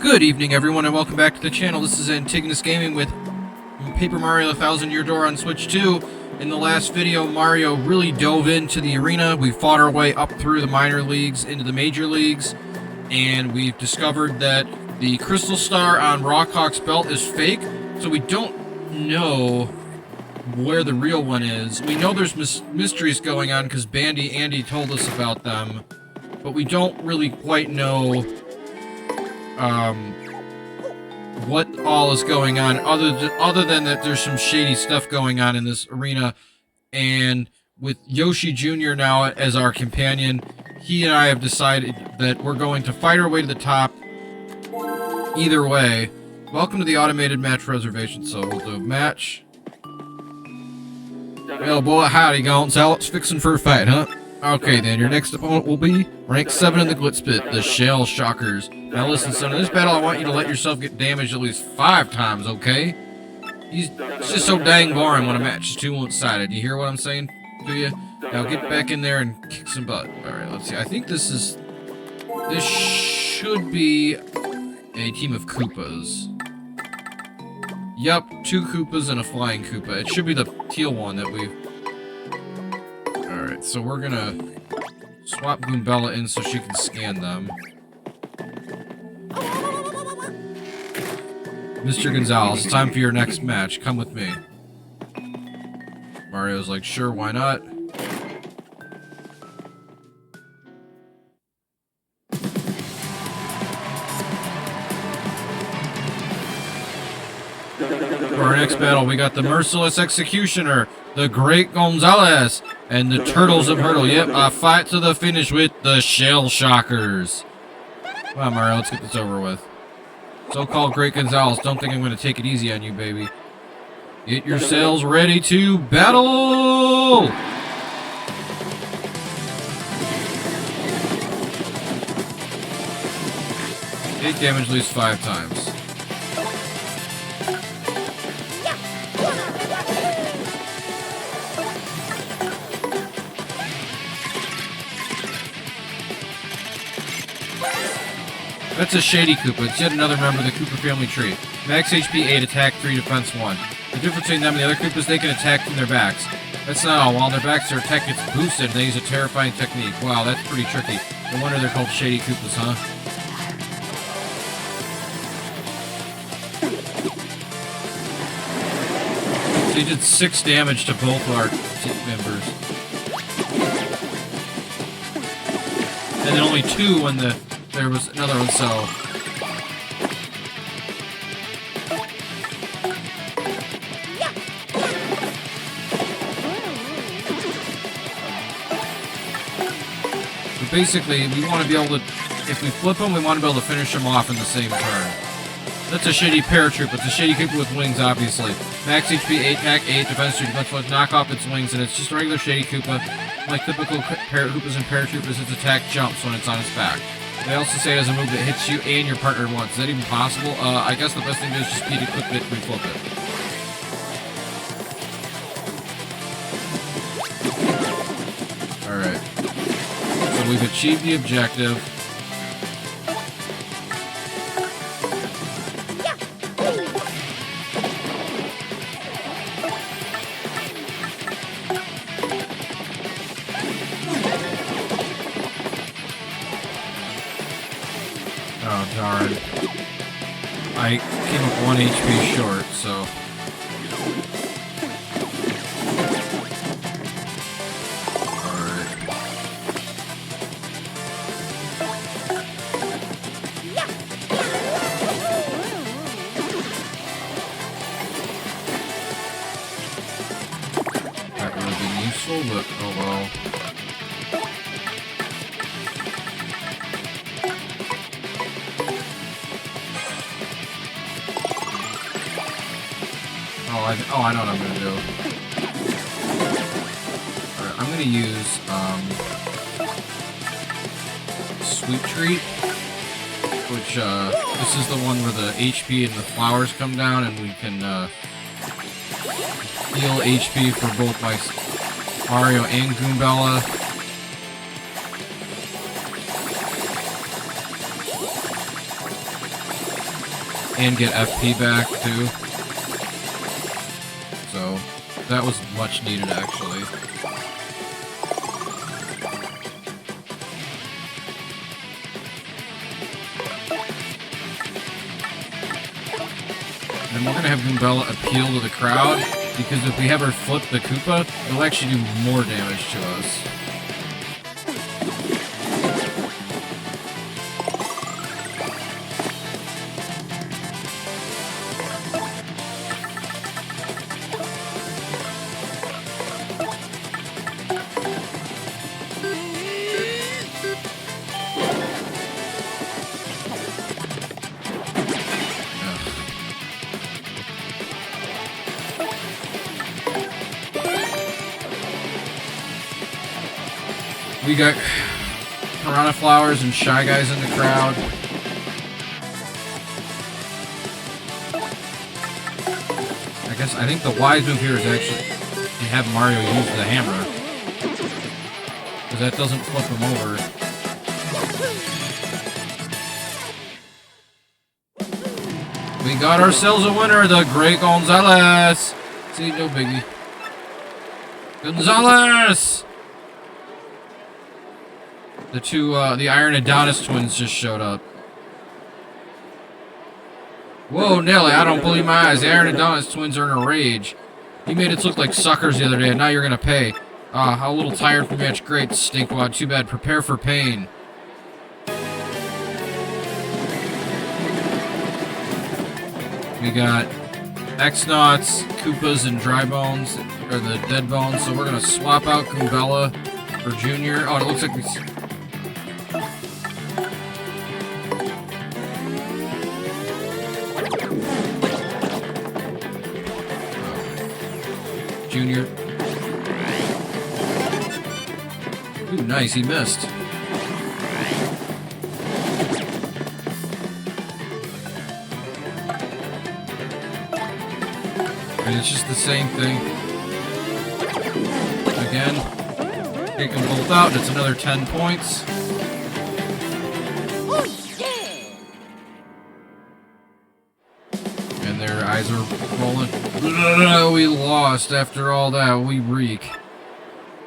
Good evening, everyone, and welcome back to the channel. This is Antigonus Gaming with Paper Mario The Thousand Year Door on Switch 2. In the last video, Mario really dove into the arena. We fought our way up through the minor leagues into the major leagues, and we've discovered that the crystal star on Rockhawk's belt is fake, so we don't know where the real one is. We know there's mysteries going on because Andy told us about them, but we don't really quite know what all is going on, other than that there's some shady stuff going on in this arena. And with Yoshi Jr. now as our companion, he and I have decided that we're going to fight our way to the top either way. Welcome to the automated match reservation. So we'll do a match. Well, boy, howdy, Gonzalo. It's fixing for a fight, huh? Okay, then, your next opponent will be rank 7 in the Glitz Pit, the Shell Shockers. Now listen, son, in this battle, I want you to let yourself get damaged at least 5 times, okay? It's just so dang boring when a match is too one-sided. You hear what I'm saying to you? Now get back in there and kick some butt. Alright, let's see. I think this should be a team of Koopas. Yup, 2 Koopas and a flying Koopa. It should be the teal one that we've... Alright, so we're gonna swap Goombella in so she can scan them. Mr. Gonzalez, it's time for your next match. Come with me. Mario's like, sure, why not? For our next battle, we got the Merciless Executioner, the Great Gonzalez, and the Turtles of Hurdle. Yep, a fight to the finish with the Shell Shockers. Come on, Mario, let's get this over with. So-called Great Gonzalez, don't think I'm going to take it easy on you, baby. Get yourselves ready to battle! 8 damage, at least 5 times. That's a Shady Koopa. It's yet another member of the Koopa family tree. Max HP 8, attack 3, defense 1. The difference between them and the other Koopas, they can attack from their backs. That's not all. While their backs, their attack gets boosted, they use a terrifying technique. Wow, that's pretty tricky. No wonder they're called Shady Koopas, huh? They did 6 damage to both of our team members. And then only 2 when there was another one, so... But basically, we want to be able to... If we flip them, we want to be able to finish them off in the same turn. That's a Shady Paratroop. It's a Shady Koopa with wings, obviously. Max HP 8, attack 8, defense 3, defense 1, knock off its wings, and it's just a regular Shady Koopa. Like typical Koopas and Paratroopers, its attack jumps when it's on its back. They also say it has a move that hits you and your partner at once. Is that even possible? I guess the best thing to do is just beat it, click it, and flip it. Alright. So we've achieved the objective. Oh, darn. I came up 1 HP short, so... Alright. That would have been useful, but oh well. Oh, I know what I'm gonna do. Alright, I'm gonna use, Sweet Treat, which, this is the one where the HP and the flowers come down, and we can, heal HP for both my Mario and Goombella. And get FP back, too. So, that was much needed, actually. And we're gonna have Goombella appeal to the crowd, because if we have her flip the Koopa, it'll actually do more damage to us. We got Piranha Flowers and Shy Guys in the crowd. I think the wise move here is actually to have Mario use the hammer. Because that doesn't flip him over. We got ourselves a winner, the Great Gonzalez! See, no biggie. Gonzalez! The Iron Adonis twins just showed up. Whoa, Nelly, I don't believe my eyes. The Iron Adonis twins are in a rage. You made us look like suckers the other day, and now you're gonna pay. A little tired from match. Great, Stinkwad. Too bad. Prepare for pain. We got X-Nauts, Koopas, and Dry Bones, or the Dead Bones, so we're gonna swap out Goombella for Junior. Oh, it looks like we... Junior. Ooh, nice, he missed. And it's just the same thing. Again, take them both out, and it's another 10 points. And their eyes are rolling. We lost after all that. We reek.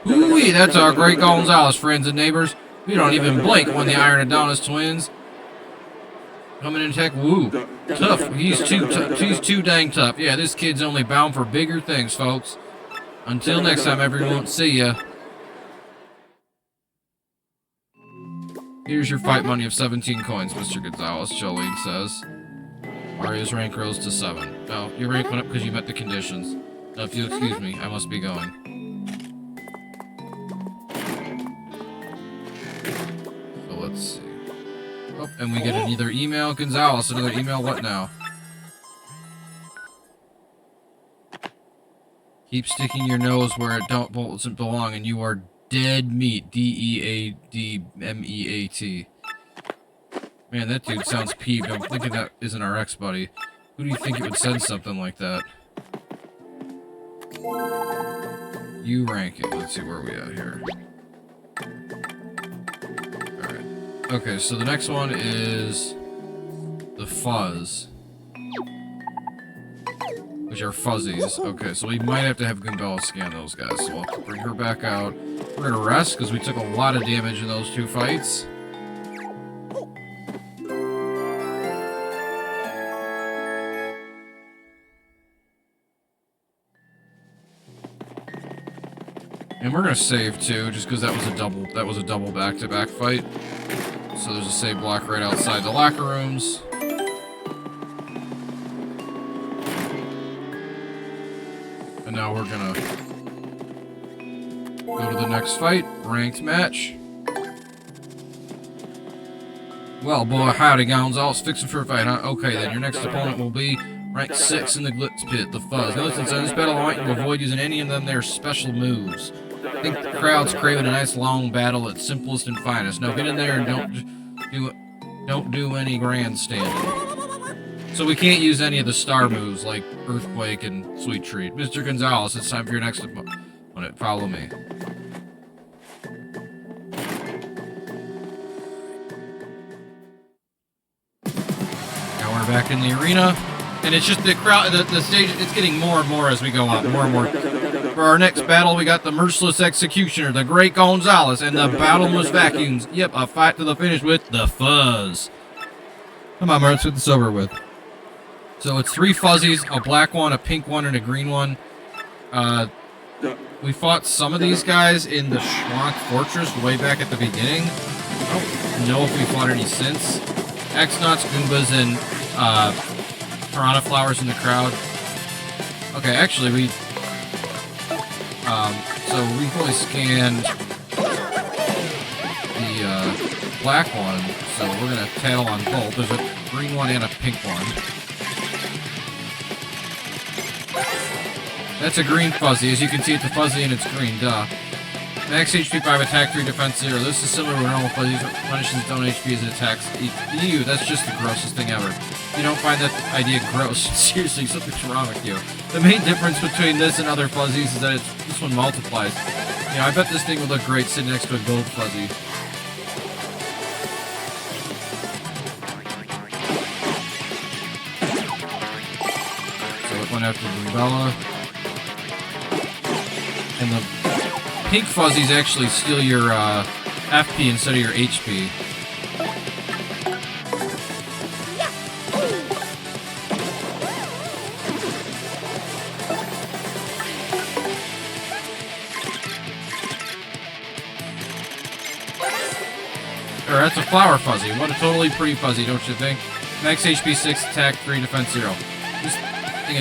Ooh-wee, that's our Great Gonzalez, friends and neighbors. We don't even blink when the Iron Adonis twins come in and attack. Woo. Tough. He's too dang tough. Yeah, this kid's only bound for bigger things, folks. Until next time, everyone. See ya. Here's your fight money of 17 coins, Mr. Gonzalez, Jolene says. Mario's rank rose to 7. No, your rank went up because you met the conditions. Now, if you'll excuse me, I must be going. So let's see. Oh, and we get another email. Gonzalez, another email. What now? Keep sticking your nose where it doesn't belong, and you are dead meat. D-E-A-D-M-E-A-T. Man, that dude sounds peeved. I'm thinking that isn't our ex-buddy. Who do you think it would send something like that? You rank it. Let's see where we at here. Alright. Okay, so the next one is the Fuzz. Which are fuzzies. Okay, so we might have to have Goombella scan those guys. So we'll bring her back out. We're gonna rest because we took a lot of damage in those two fights. And we're gonna save too, just because that was a double back-to-back fight. So there's a save block right outside the locker rooms. And now we're gonna go to the next fight, ranked match. Well, boy, howdy, Gonzalez, fixing for a fight, huh? Okay, then your next opponent will be ranked 6 in the Glitz Pit, the Fuzz. Now listen, in this battle, I want you to avoid using any of them their special moves. I think the crowd's craving a nice long battle at simplest and finest. Now get in there and don't do any grandstanding. So we can't use any of the star moves like Earthquake and Sweet Treat. Mr. Gonzalez, it's time for your next opponent. Follow me. Now we're We're back in the arena, and it's just the crowd, the stage, it's getting more and more as we go on, more and more. For our next battle, we got the Merciless Executioner, the Great Gonzalez, and the Battleless Vacuums. Yep, a fight to the finish with the Fuzz. Come on, Mark, let's get this over with. So it's 3 fuzzies, a black one, a pink one, and a green one. We fought some of these guys in the Schwank Fortress way back at the beginning. I don't know if we fought any since. X-Nauts, Goombas, and Piranha Flowers in the crowd. Okay, actually, so we've only scanned the black one, so we're gonna tail on both. There's a green one and a pink one. That's a green fuzzy. As you can see, it's a fuzzy and it's green, duh. Max HP 5, attack 3, defense 0. This is similar to normal fuzzies, replenishes its own HP as it attacks. Ew, that's just the grossest thing ever. You don't find that idea gross. Seriously, something's wrong with you. The main difference between this and other fuzzies is that this one multiplies. You know, I bet this thing would look great sitting next to a gold fuzzy. So it went after Rubella. And the pink fuzzies actually steal your FP instead of your HP. Or that's a flower fuzzy. What a totally pretty fuzzy, don't you think? Max HP 6, attack 3, defense 0. This thing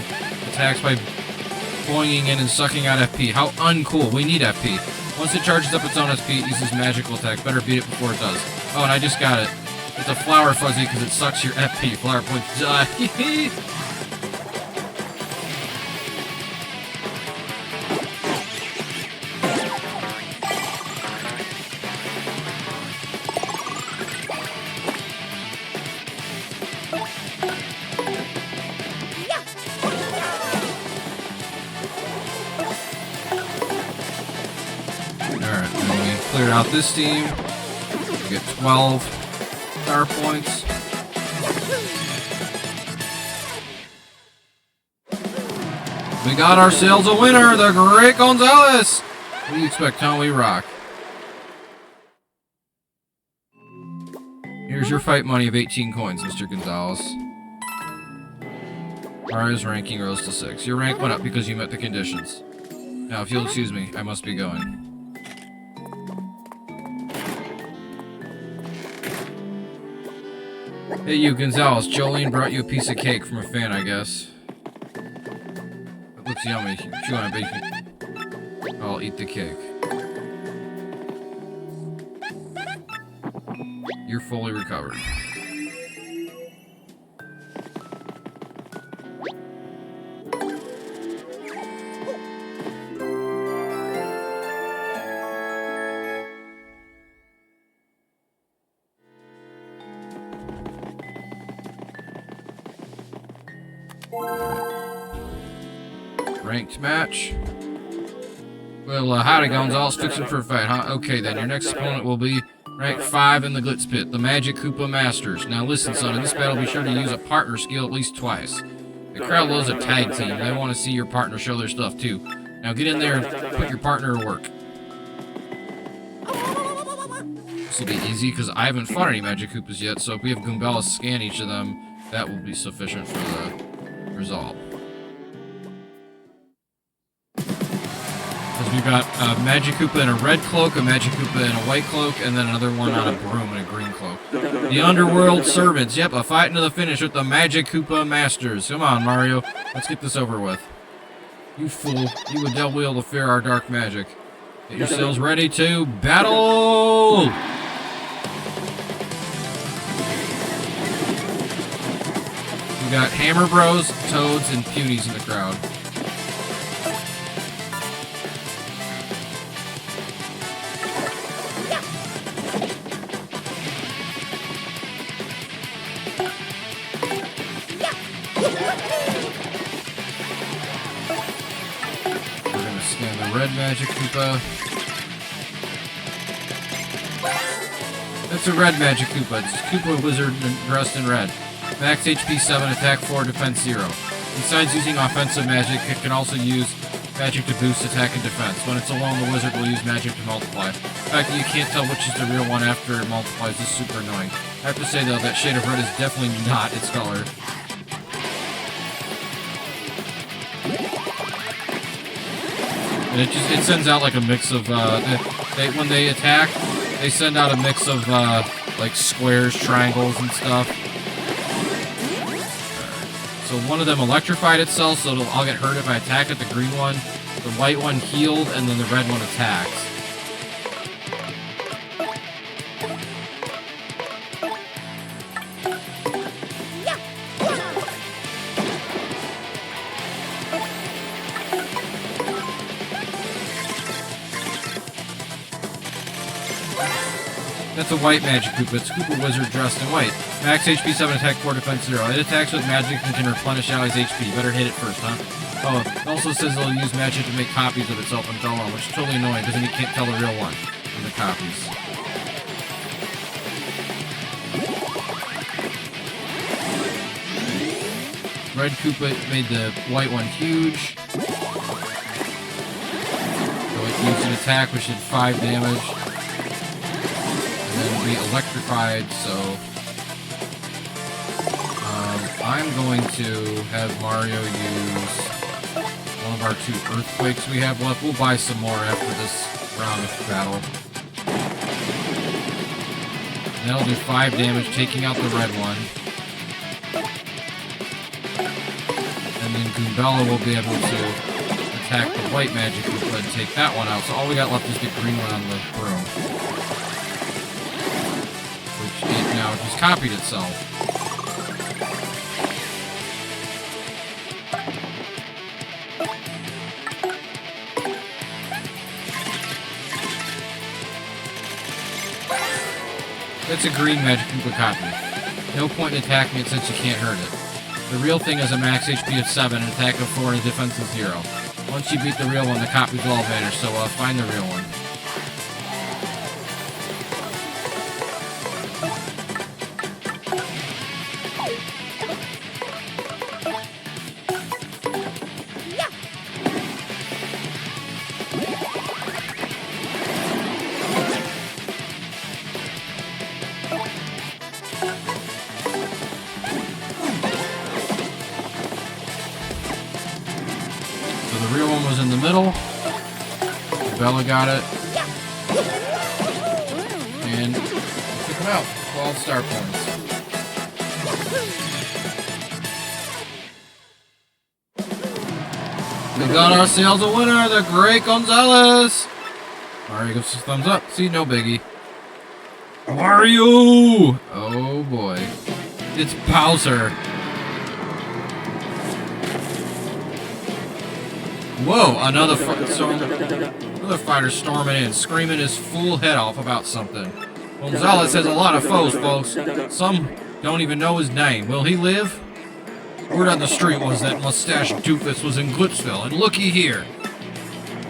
attacks by boinging in and sucking out FP. How uncool. We need FP. Once it charges up its own SP, it uses magical attack. Better beat it before it does. Oh, and I just got it. It's a flower fuzzy because it sucks your FP. Flower points die. Cleared out this team. We get 12 star points. We got ourselves a winner, the Great Gonzalez! What do you expect, huh? We rock. Here's your fight money of 18 coins, Mr. Gonzalez. Mario's ranking rose to 6. Your rank went up because you met the conditions. Now, if you'll excuse me, I must be going. Hey, you, Gonzalez. Jolene brought you a piece of cake from a fan, I guess. It looks yummy. Chew on it, but I'll eat the cake. You're fully recovered. Ranked match. Well, howdy, Gonzalez. Fixing for a fight, huh? Okay, then. Your next opponent will be ranked 5 in the Glitz Pit, the Magic Koopa Masters. Now listen, son, in this battle, be sure to use a partner skill at least twice. The crowd loves a tag team. They want to see your partner show their stuff, too. Now get in there and put your partner to work. This will be easy, because I haven't fought any Magic Koopas yet, so if we have Goombella scan each of them, that will be sufficient for the result. Because we've got a Magic Koopa in a red cloak, a Magic Koopa in a white cloak, and then another one on a broom in a green cloak. The Underworld Servants. Yep, a fight to the finish with the Magic Koopa Masters. Come on, Mario. Let's get this over with. You fool. You would devil wield to fear our dark magic. Get yourselves ready to battle! We got Hammer Bros, Toads, and Punies in the crowd. Red Magic Koopa. That's a red Magic Koopa. It's Koopa Wizard dressed in red. Max HP 7, attack 4, defense 0. Besides using offensive magic, it can also use magic to boost attack and defense. When it's alone, the wizard will use magic to multiply. The fact that you can't tell which is the real one after it multiplies is super annoying. I have to say, though, that shade of red is definitely not its color. And it sends out like a mix of, when they attack, they send out a mix of, like squares, triangles, and stuff. So one of them electrified itself, so I'll get hurt if I attack it, the green one. The white one healed, and then the red one attacks. That's a white Magic Koopa. It's Koopa Wizard dressed in white. Max HP 7, attack 4, defense 0. It attacks with magic and can replenish allies' HP. Better hit it first, huh? Oh, it also says it'll use magic to make copies of itself and tell one, which is totally annoying because then you can't tell the real one from the copies. Red Koopa made the white one huge. So it used an attack which did 5 damage. And we electrified, so I'm going to have Mario use one of our 2 earthquakes we have left. We'll buy some more after this round of battle. And that'll do 5 damage, taking out the red one. And then Goombella will be able to attack the white Magic Koopa and take that one out. So all we got left is the green one on the broom. It now just copied itself. That's a green Magic Koopa copy. No point in attacking it since you can't hurt it. The real thing is a max HP of 7, an attack of 4, and a defense of 0. Once you beat the real one, the copies will all vanish, so find the real one. The real one was in the middle. Bella got it. And took him out. 12 star points. We got ourselves a winner, the Great Gonzalez! Mario gives us a thumbs up. See, no biggie. Mario! Oh boy. It's Bowser. Whoa, another fighter storming in, screaming his fool head off about something. Gonzalez has a lot of foes, folks. Some don't even know his name. Will he live? Word on the street was that mustached doofus was in Glitzville, and looky here.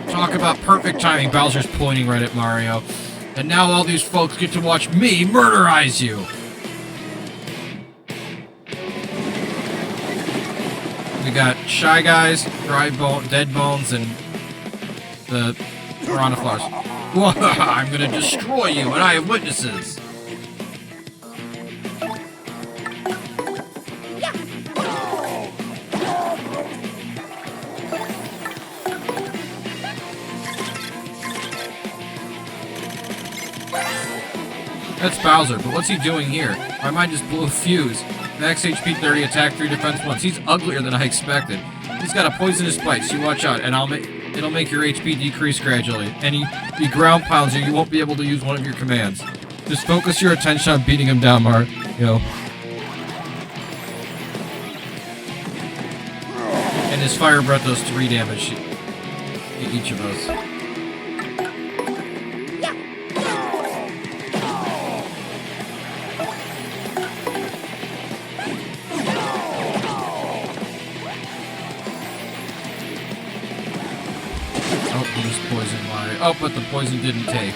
Talk about perfect timing, Bowser's pointing right at Mario. And now all these folks get to watch me murderize you. We got Shy Guys, Dead Bones, and the Piranha Flowers. I'm gonna destroy you, and I have witnesses. That's Bowser, but what's he doing here? My mind just blew a fuse. Max HP 30, attack 3, defense 1. He's uglier than I expected. He's got a poisonous bite, so you watch out, and it'll make your HP decrease gradually. And he ground pounds you, you won't be able to use one of your commands. Just focus your attention on beating him down, Mario. And his fire breath does 3 damage to each of us. Poison Mario. Oh, but the poison didn't take.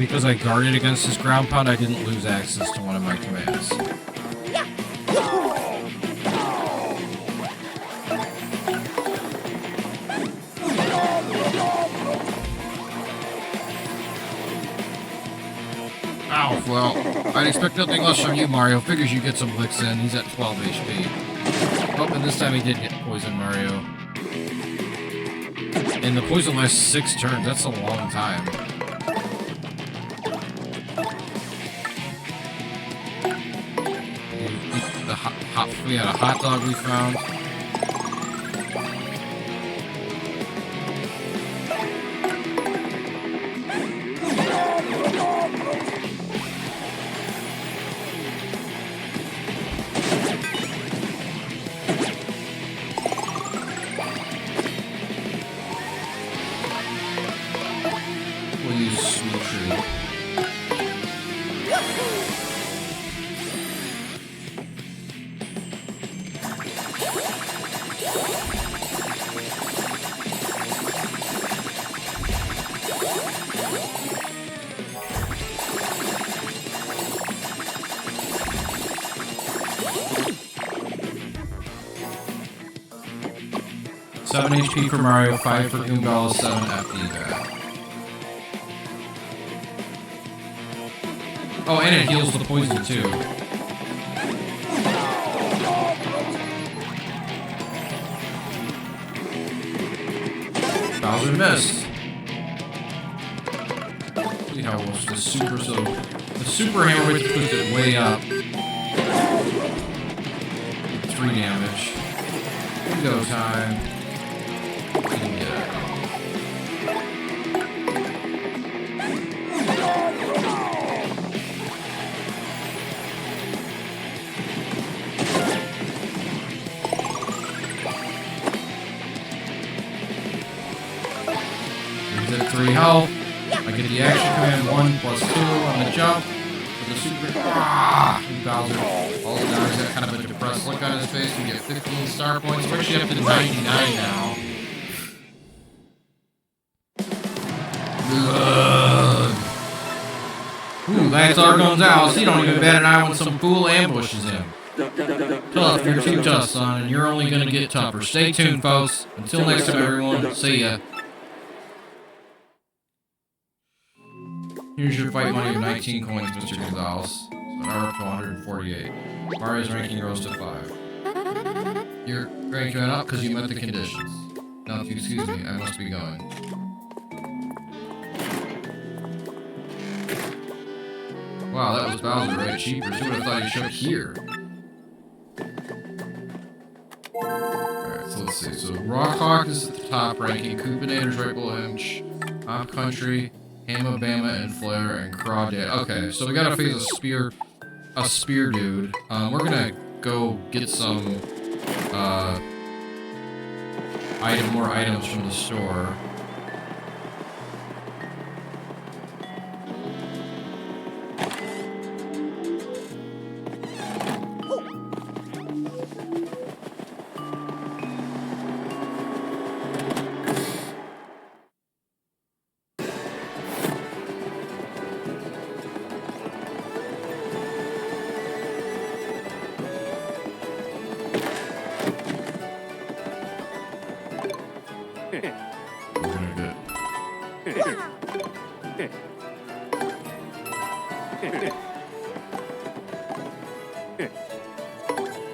because I guarded against his ground pound, I didn't lose access to one of my commands. Ow, well, I'd expect nothing less from you, Mario. Figures you get some licks in. He's at 12 HP. Oh, and this time he did get poisoned, Mario. And the poison lasts 6 turns. That's a long time. We had a hot dog we found. We'll use Sweet Tree. 7 HP for Mario, 5 for Goombella, 7 FD back. Oh, and it heals the poison too. Bowser missed. See how it was the super, so the super hammer which puts it way up. 3 damage. Go time. He's at 3 health. I get the action command 1 plus 2 on the jump. For the super. Bowser falls down. He's got kind of a depressed look on his face. We get 15 star points. We're actually up to 99 now. Ooh, that's Argon's house. He don't even bat an eye when some fool ambushes him. Tough, you're too tough, son, and you're only gonna get tougher. Stay tuned, folks. Until next time, everyone. See ya. Here's your fight money of 19 coins, Mr. Gonzalez. So now we're up to 148. Mario's ranking rose to 5. Your ranking went up because you met the conditions. Now, if you excuse me, I must be going. Wow, that was Bowser, right? Cheapers. Who would have thought he showed up here? Alright, so let's see. So Rockhawk is at the top ranking. Koopinator's right below him. Hop Country, Hamma Bama, and Flare, and Crawdad. Okay, so we gotta face a spear dude. We're gonna go get some more items from the store.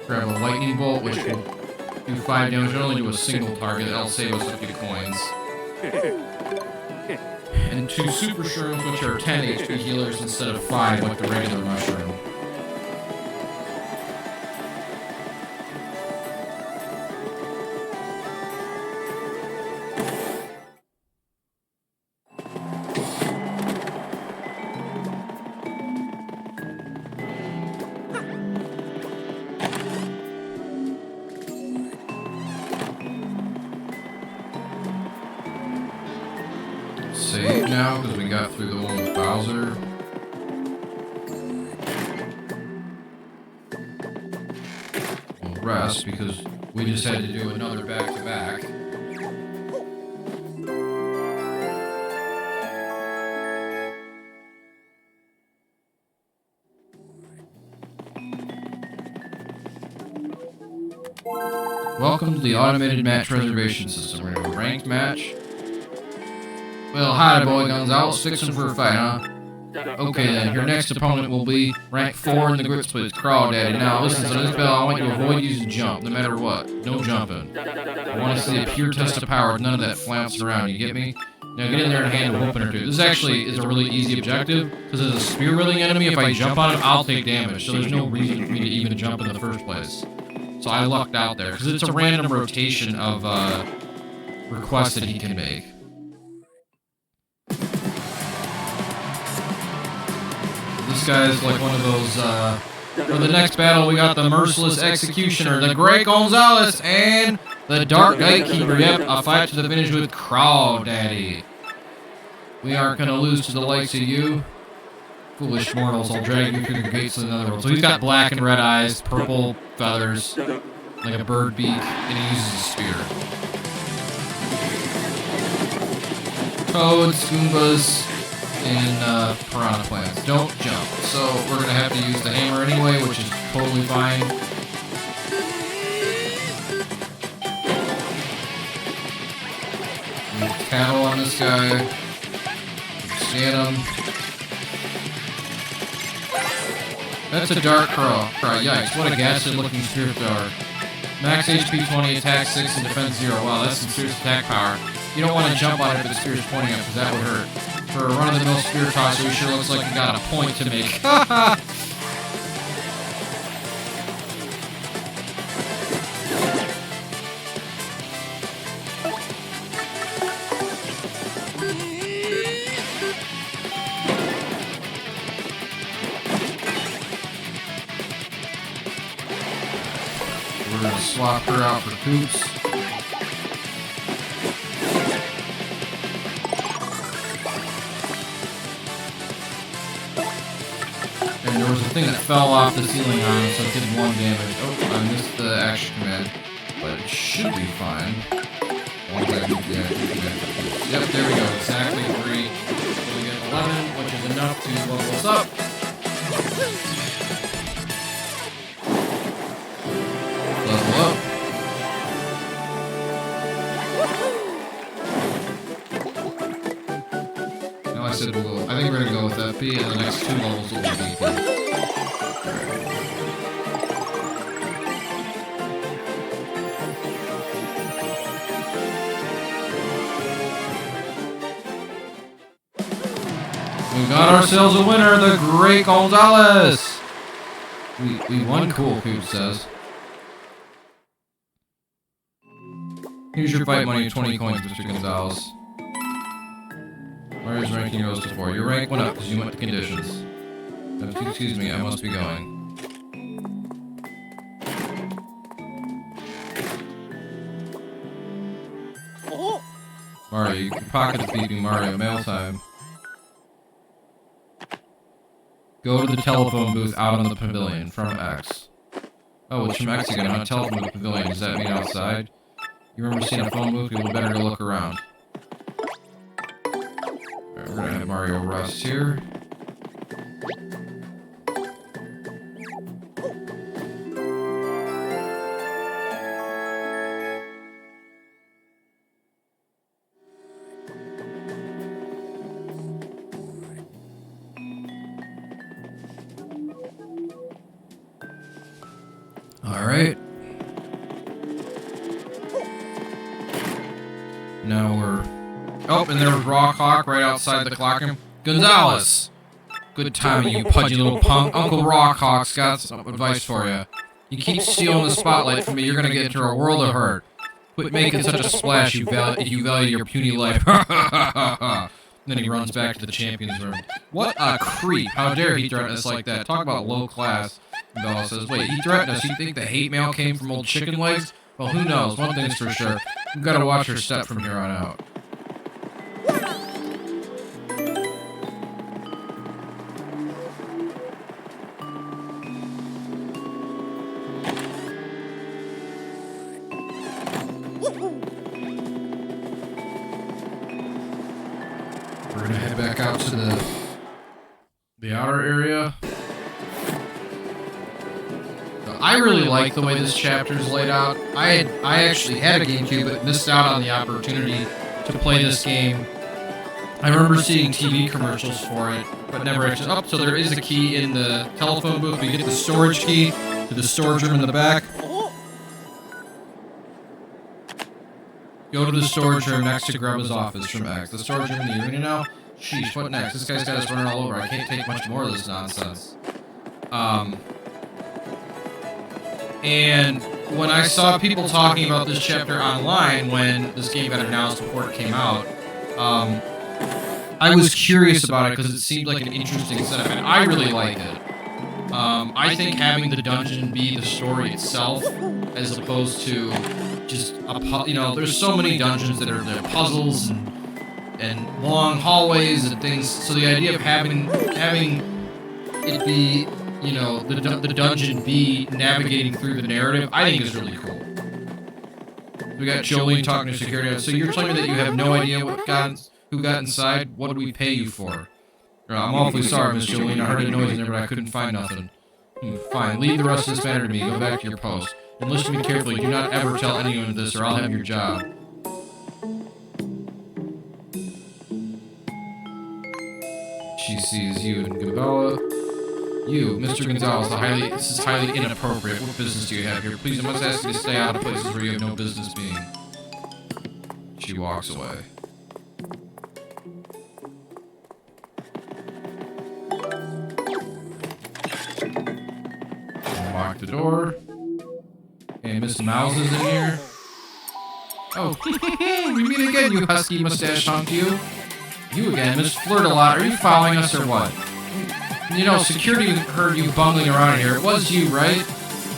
Grab a lightning bolt, which will do 5 damage. It'll only do a single target. That'll save us a few coins. And 2 super shrooms, which are 10 HP healers instead of 5 like the regular mushroom. Save now, because we got through the one with Bowser. We'll rest, because we just had to do another back-to-back. Welcome to the automated match reservation system. We're gonna do a ranked match. Well, hi, boy Gonzalez. Fixing for a fight, huh? Okay, then. Your next opponent will be rank 4 in the Glitz Pit, Crawdaddy. Now, listen to this bell. I want you to avoid using jump, no matter what. No jumping. I want to see a pure test of power with none of that flouncing around. You get me? Now, get in there and hand a whooping or two. This actually is a really easy objective, because as a spear-wielding enemy, if I jump on him, I'll take damage, so there's no reason for me to even jump in the first place. So I lucked out there, because it's a random rotation of requests that he can make. This guy's like one of those, for the next battle, we got the Merciless Executioner, the Great Gonzalez, and the Dark Gatekeeper. Yep, a fight to the finish with Crawdaddy. We aren't going to lose to the likes of you. Foolish mortals, I'll drag you through the gates of the netherworld. So he's got black and red eyes, purple feathers, like a bird beak, and he uses a spear. Toads, Goombas, and piranha plants don't jump, so we're gonna have to use the hammer anyway, which is totally fine. Use cattle on this guy. Scan him. That's a dark cry. Yikes! What a ghastly looking spirit dart. Max HP 20, attack 6, and defense 0. Wow, that's some serious attack power. You don't want to jump on it if the spear's pointing up, because that would hurt. For a run-of-the-mill spear tosser, he sure looks like he got a point to make. We're going to swap her out for Coops. And there was a thing that fell off the ceiling on him, so it did 1 damage. Oh, I missed the action command. But it should be fine. Once I do the action command. Yep, there we go. Exactly 3. So we get 11, which is enough to level us up. Level up. Now I said we'll... I think we're going to go with FP, and the next 2 levels will be VP. We got ourselves a winner, the Great Gonzalez! We won, cool, Coop says. Here's your fight money, 20 coins, Mr. Gonzalez. Mario's ranking rose to 4. Your rank went up because you went to conditions. Excuse me, I must be going. Mario, you can pocket the beeping Mario, mail time. Go to the telephone booth out on the pavilion, from X. Oh, it's from X again, on a telephone booth pavilion. Does that mean outside? You remember seeing a phone booth? You'll better go look around. Alright, we're gonna have Mario rest here. Alright. Now we're... Oh, and there was Raw Clock right outside the clock room. Gonzalez! Good timing, you pudgy little punk. Uncle Rawcock's got some advice for you. You keep stealing the spotlight from me, you're gonna get into a world of hurt. Quit making such a splash if you value your puny life. Then he runs back to the champion's room. What a creep! How dare he threaten us like that? Talk about low class. Bella says, wait, he threatened us. You think the hate mail came from old chicken legs? Well, who knows? One thing's for sure. We've got to watch her step from here on out. We're going to head back out to the outer area. I really like the way this chapter is laid out. I actually had a GameCube but missed out on the opportunity to play this game. I remember seeing TV commercials for it, but never actually. Oh, so there is a key in the telephone booth. We get the storage key to the storage room in the back. Go to the storage room next to Grubba's office from X. The storage room in the arena now? Sheesh, what next? This guy's got us running all over. I can't take much more of this nonsense. And when I saw people talking about this chapter online when this game got announced before it came out, I was curious about it because it seemed like an interesting setup, and I really like it. I think having the dungeon be the story itself, as opposed to just there's so many dungeons that are puzzles and long hallways and things. So the idea of having it be, the dungeon be navigating through the narrative, I think is really cool. We got Jolene talking to security. So you're telling me that you have no idea who got inside? What did we pay you for? I'm awfully sorry, Miss Jolene. I heard a noise in there, but I couldn't find nothing. Fine. Leave the rest of this matter to me. Go back to your post. And listen to me carefully. Do not ever tell anyone this, or I'll have your job. She sees you and Gabella. You, Mr. Gonzalez, this is highly inappropriate. What business do you have here? Please, I must ask you to stay out of places where you have no business being. She walks away. Lock the door. And Miss Mouse is in here. Oh, we meet again, you husky mustache hunk, you. You again, Miss Flirt-a-lot. Are you following us or what? Security heard you bungling around here. It was you, right?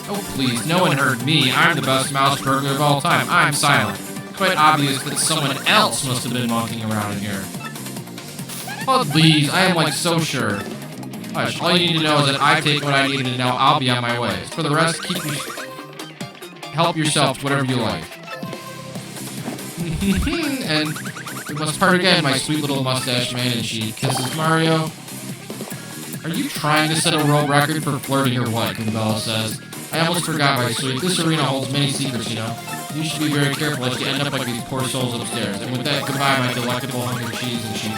Oh, please, no one heard me. I'm the best mouse burglar of all time. I'm silent. It's quite obvious that someone else must have been monkeying around in here. Oh, please, I am so sure. Hush, all you need to know is that I've taken what I needed to know. I'll be on my way. For the rest, help yourself to whatever you like. And we must part again, my sweet little mustache man, and she kisses Mario. Are you trying to set a world record for flirting or what? Bella says. I almost forgot, my sweet. This arena holds many secrets, You should be very careful lest you end up like these poor souls upstairs. And with that, goodbye, my delectable hunk of cheese. And she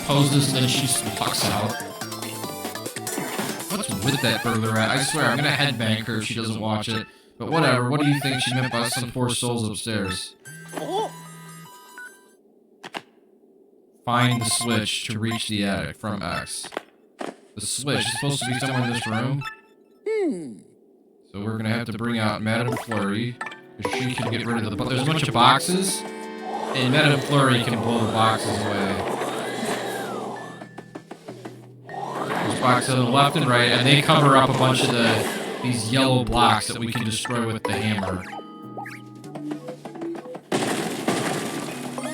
poses, and then she just walks out. What's with that burglar rat? I swear, I'm gonna headbang her if she doesn't watch it. But whatever, what do you think she meant by some poor souls upstairs? Find the switch to reach the attic from X. The switch is supposed to be somewhere in this room. So we're gonna have to bring out Madame Flurry, because she can get rid of the... But there's a bunch of boxes, and Madame Flurry can blow the boxes away. There's boxes on the left and right, and they cover up a bunch of these yellow blocks that we can destroy with the hammer.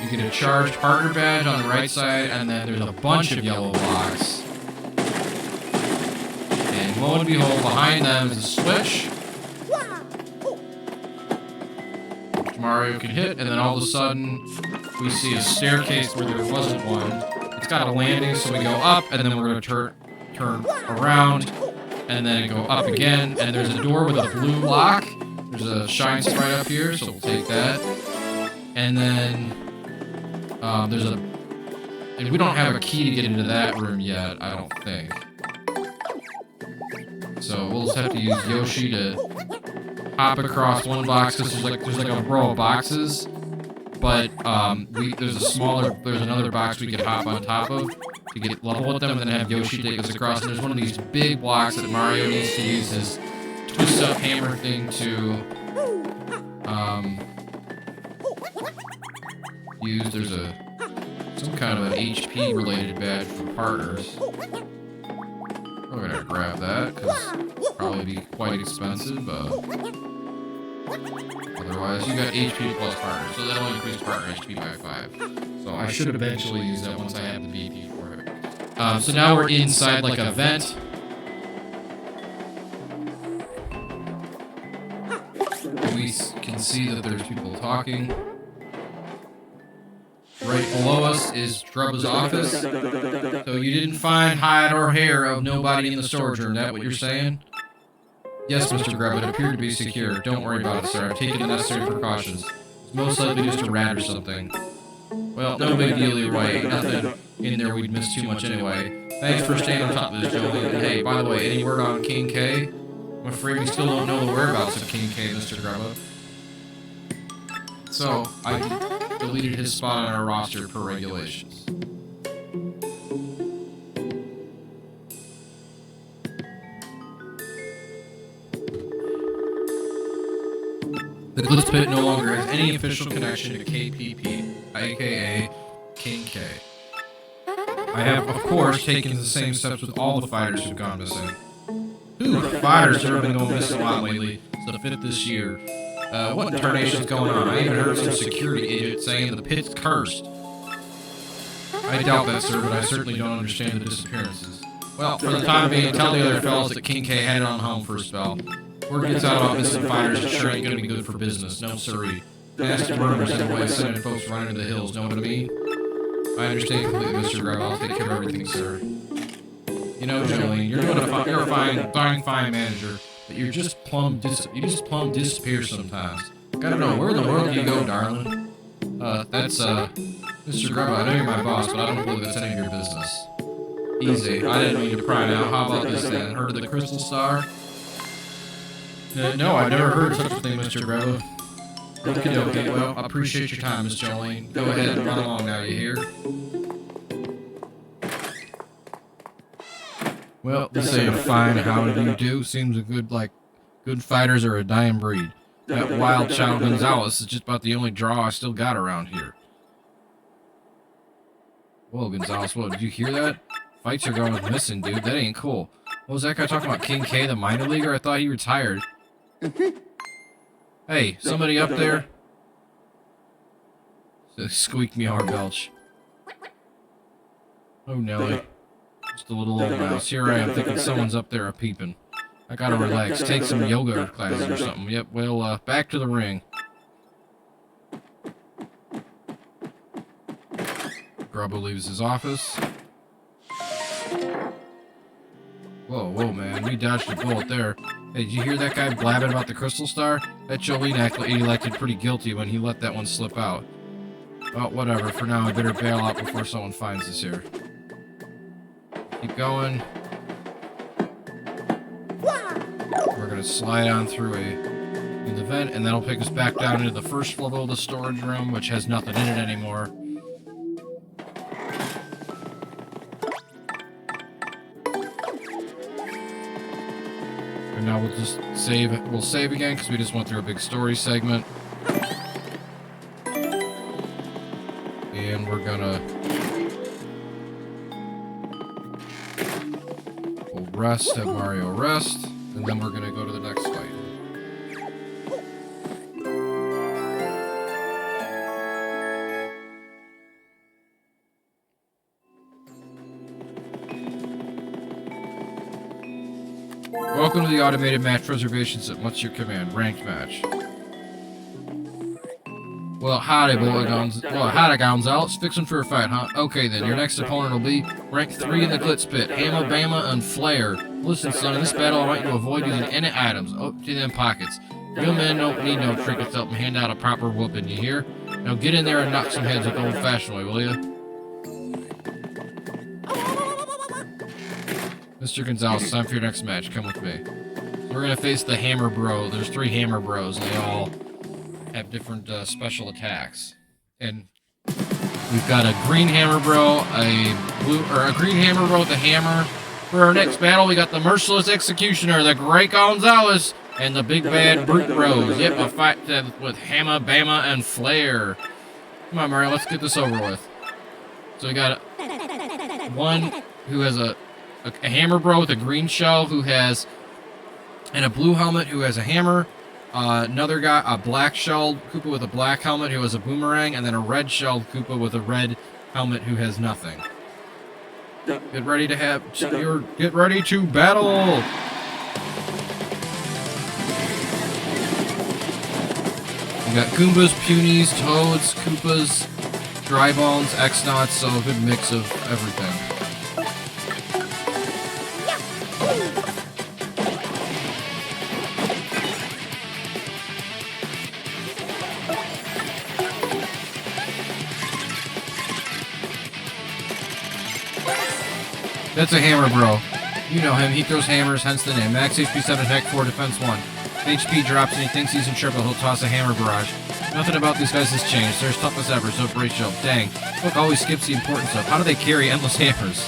You get a charged partner badge on the right side, and then there's a bunch of yellow blocks. And lo and behold, behind them is a switch, which Mario can hit, and then all of a sudden, we see a staircase where there wasn't one. It's got a landing, so we go up, and then we're going to turn around, and then go up again, and there's a door with a blue lock. There's a shine sprite up here, so we'll take that. And then and we don't have a key to get into that room yet, I don't think. So we'll just have to use Yoshi to hop across one box, because there's like a row of boxes, but there's another box we could hop on top of to get level with them, and then have Yoshi take us across. And there's one of these big blocks that Mario needs to use his twist-up hammer thing to use. There's some kind of an HP related badge for partners. We're gonna grab that, because it'll probably be quite expensive, otherwise you got HP plus partners, so that'll increase partner HP by 5. So I should eventually use that once I have the BP for it. So now we're inside like a vent. We can see that there's people talking. Right below us is Grubba's office. So you didn't find hide or hair of nobody in the storage room, is that what you're saying? Yes, Mr. Grubb, it appeared to be secure. Don't worry about it, sir. I've taken the necessary precautions. It's most likely just a rat or something. Well, no big deal either way. Nothing in there we'd miss too much anyway. Thanks for staying on top of this, Joey. And hey, by the way, any word on King K? I'm afraid we still don't know the whereabouts of King K, Mr. Grubba. So, I deleted his spot on our roster per regulations. The Glitz Pit no longer has any official connection to KPP, aka King K. I have, of course, taken the same steps with all the fighters who've gone missing. The fighters have been going missing a lot lately. It's the 5th this year. What in tarnation's going on? I even heard some security idiot saying the pit's cursed. I doubt that, sir, but I certainly don't understand the disappearances. Well, for the time being, tell the other fellas that King K headed on home for a spell. Word gets out about missing fighters, it sure ain't gonna be good for business. No siree. Nasty rumors in the way, sending folks running into the hills, know what I mean? I understand completely, Mr. Grubb. I'll take care of everything, sir. You know, Jolene, you're a fine manager, but you just plumb disappear sometimes. Gotta know, where in the world do you go, darling? That's, Mr. Grubb, I know you're my boss, but I don't believe that's any of your business. Easy, I didn't mean to pry now. How about this then? Heard of the Crystal Star? No, I've never heard of such a thing, Mr. Grubb. Okay, well, I appreciate your time, Miss Jolene. Go ahead and run along now, you hear? Well, this ain't a fine how do you do. Seems a good fighters are a dying breed. That wild child Gonzalez is just about the only draw I still got around here. Whoa, Gonzalez, whoa, did you hear that? Fights are going missing, dude. That ain't cool. What was that guy talking about? King K, the minor leaguer? I thought he retired. Hey, somebody up there? Squeak me hard belch. Oh, Nelly. Just a little old mouse. Here I am thinking someone's up there a-peeping. I gotta relax. Take some yoga classes or something. Yep, well, back to the ring. Grubba leaves his office. Whoa, man. We dodged a bullet there. Hey, did you hear that guy blabbing about the Crystal Star? That Jolene acted pretty guilty when he let that one slip out. Well, whatever. For now, I better bail out before someone finds us here. Keep going. We're gonna slide on through in the vent, and that'll pick us back down into the first level of the storage room, which has nothing in it anymore. And now we'll just save. We'll save again because we just went through a big story segment. And we're gonna rest, have Mario rest, and then we're gonna go to the next fight. Welcome to the automated match reservations at what's your command? Ranked match. Well, howdy, Gonzalez. Fixing for a fight, huh? Okay, then. Your next opponent will be rank 3 in the Glitz Pit. Hamma, Bama, and Flare. Listen, son, in this battle, I want you to avoid using any items. Oh, to them pockets. Real men don't need no trinkets to help them hand out a proper whooping, you hear? Now get in there and knock some heads with the old-fashioned way, will you? Mr. Gonzalez, it's time for your next match. Come with me. So we're gonna face the Hammer Bro. There's 3 Hammer Bros, and they all have different special attacks. And we've got a green Hammer Bro, a green Hammer Bro with a hammer. For our next battle, we got the Merciless Executioner, the Great Gonzalez, and the Big Bad Brute Bros. Yep, a fight with Hamma, Bama, and Flare. Come on, Mario, let's get this over with. So we got one who has a Hammer Bro with a green shell and a blue helmet who has a hammer. Another guy, a black-shelled Koopa with a black helmet who has a boomerang, and then a red-shelled Koopa with a red helmet who has nothing. Get ready to battle! We got Goombas, Punies, Toads, Koopas, Drybones, X-Knots, so a good mix of everything. That's a hammer, bro. You know him. He throws hammers, hence the name. Max HP 7, attack 4, defense 1. HP drops and he thinks he's in triple. He'll toss a hammer barrage. Nothing about these guys has changed. They're as tough as ever, so brace yourself. Dang. Look, always skips the important stuff. How do they carry endless hammers?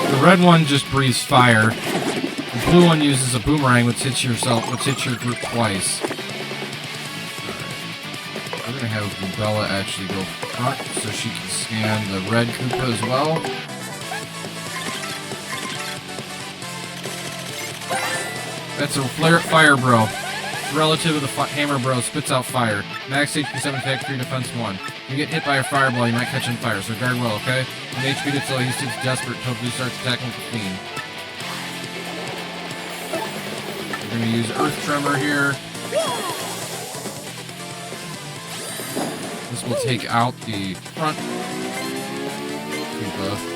The red one just breathes fire. The blue one uses a boomerang, which hits your group twice. We're gonna have Bubella actually go front so she can scan the red Koopa as well. That's a flare fire bro. Relative of the hammer bro spits out fire. Max HP 7, attack 3, defense 1. You get hit by a fireball, you might catch on fire, so guard well, okay? When HP gets low, he sits desperate until Blue starts attacking with the Fiend. We're gonna use Earth Tremor here. This will take out the front Koopa.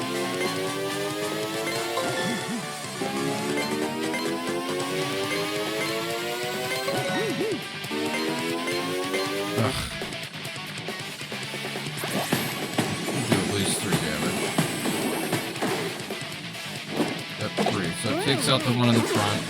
So it takes out the one in the front.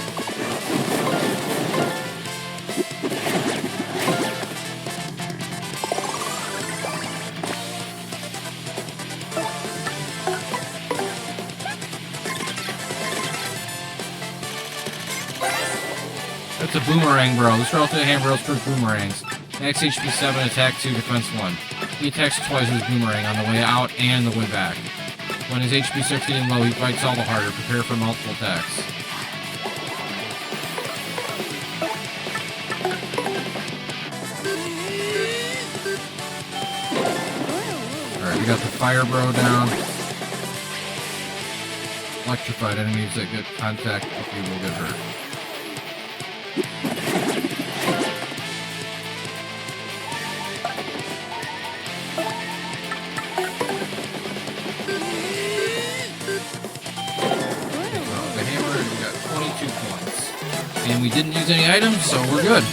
That's a boomerang, bro. This relative hand bros for boomerangs. Max HP 7, attack 2, defense 1. He attacks twice with his boomerang on the way out and the way back. When his HP starts getting low, he fights all the harder. Prepare for multiple attacks. Alright, we got the Fire Bro down. Electrified enemies that get contact with you will get hurt. And we didn't use any items, so we're good.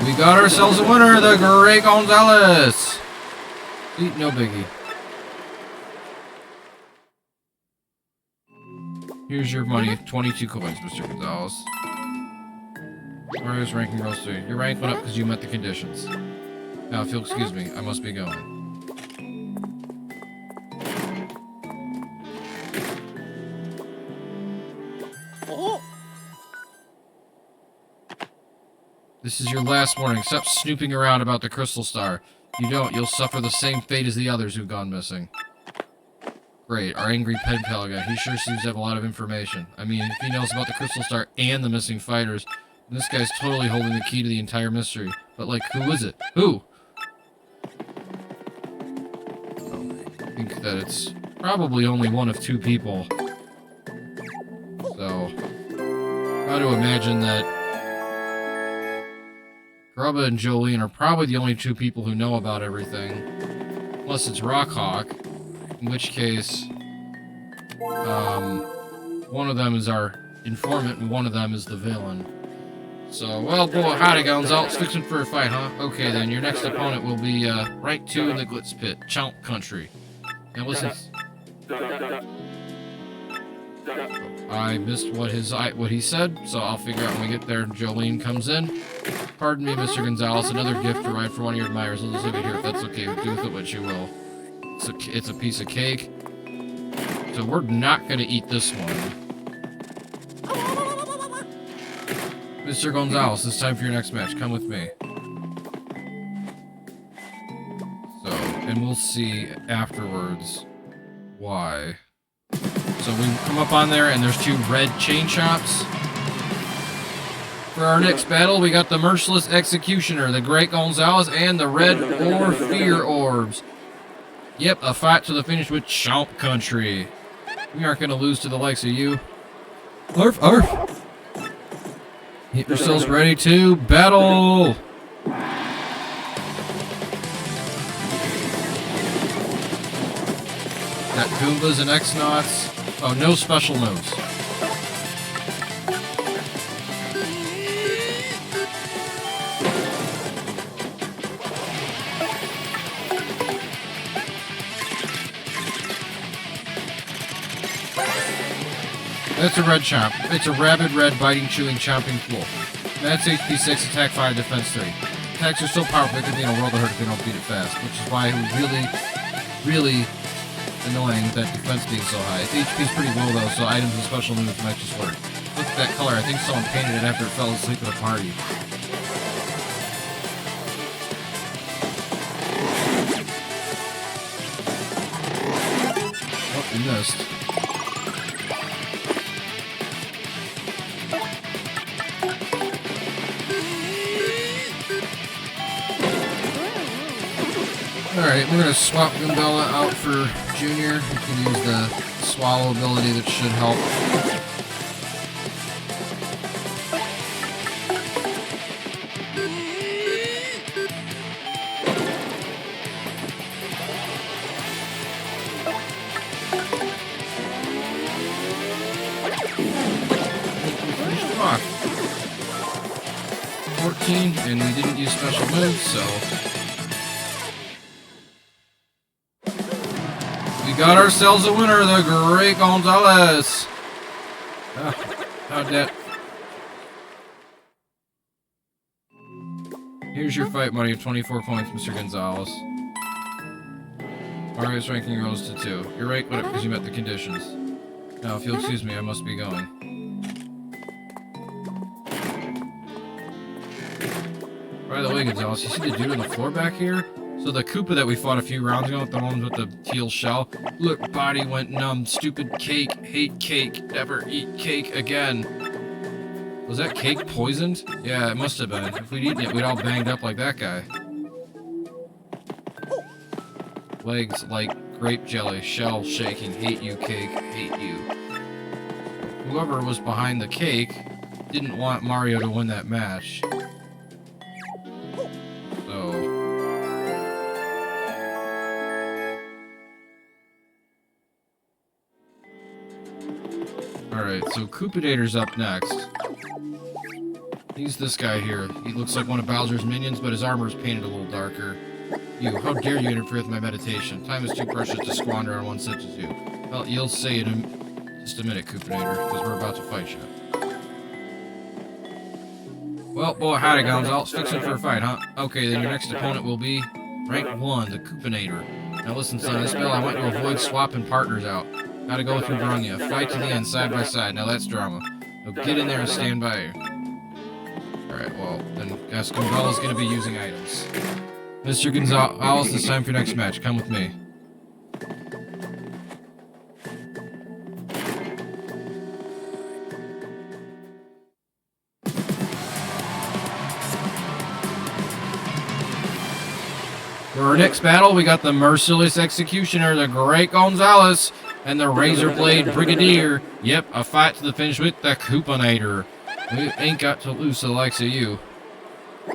We got ourselves a winner, the Great Gonzalez. Sweet, no biggie. Here's your money, 22 coins, Mr. Gonzalez. Mario's ranking rose 3. Your rank went up because you met the conditions. Now, if you'll excuse me, I must be going. This is your last warning. Stop snooping around about the Crystal Star. If you don't, you'll suffer the same fate as the others who've gone missing. Great, our angry pen pal guy. He sure seems to have a lot of information. I mean, if he knows about the Crystal Star and the missing fighters, then this guy's totally holding the key to the entire mystery. But, like, who is it? Who? I think that it's probably only one of two people. So, I to imagine that Grubba and Jolene are probably the only two people who know about everything. Unless it's Rockhawk, in which case, one of them is our informant and one of them is the villain. So, well, boy, howdy, Gonzalez. Fixing for a fight, huh? Okay, then, your next opponent will be, right to the Glitz Pit, Chomp Country. Now, listen. I missed what he said, so I'll figure out when we get there. Jolene comes in. Pardon me, Mr. Gonzalez. Another gift arrived for one of your admirers. I'll just leave it here if that's okay. Do with it what you will. It's a piece of cake. So we're not going to eat this one. Mr. Gonzalez, it's time for your next match. Come with me. So, and we'll see afterwards why. So we come up on there, and there's two red chain chops. For our next battle, we got the Merciless Executioner, the Great Gonzalez, and the Red or Fear Orbs. Yep, a fight to the finish with Chomp Country. We aren't going to lose to the likes of you. Arf, arf. Get yourselves ready to battle. Got Goombas and X-Nauts. Oh, no special moves. That's a red chomp. It's a rabid, red, biting, chewing, chomping fool. That's HP 6, attack 5, defense 3. Attacks are so powerful they could be in a world of hurt if they don't beat it fast, which is why it was really, really annoying with that defense being so high. Its HP is pretty low though, so items and special moves might just work. Look at that color. I think someone painted it after it fell asleep at a party. Oh, we missed. Alright, we're gonna swap Goombella out for Junior. We can use the swallow ability that should help. Finish him off. 14, and we didn't use special moves, so we got ourselves a winner, the Great Gonzalez. How'd that? Here's your fight money of 24 points, Mr. Gonzalez. Mario's ranking rose to 2. You're right, but because you met the conditions. Now, if you'll excuse me, I must be going. By the way, Gonzalez, you see the dude on the floor back here? So the Koopa that we fought a few rounds ago, the one with the teal shell, look, body went numb, stupid cake, hate cake, never eat cake again. Was that cake poisoned? Yeah, it must have been. If we'd eaten it, we'd all banged up like that guy. Legs like grape jelly, shell shaking, hate you cake, hate you. Whoever was behind the cake didn't want Mario to win that match. Alright, so Koopadaider's up next. He's this guy here. He looks like one of Bowser's minions, but his armor is painted a little darker. You, how dare you interfere with my meditation? Time is too precious to squander on one such as you. Well, you'll say it in just a minute, Koopadaider, because we're about to fight you. Well, boy, howdy, Gonzalez. Fixing for a fight, huh? Okay, then your next opponent will be rank 1, the Koopadaider. Now listen, son, in this spell I want to avoid swapping partners out. Gotta go through Bronya. Fight to the end, side by side. Now that's drama. So get in there and stand by you. Alright, well, then guess Gonzalez is gonna be using items. Mr. Gonzalez, it's time for your next match. Come with me. For our next battle, we got the Merciless Executioner, the Great Gonzalez, and the Razor Blade Brigadier. Yep, a fight to the finish with the Koopanator. We ain't got to lose to the likes of you.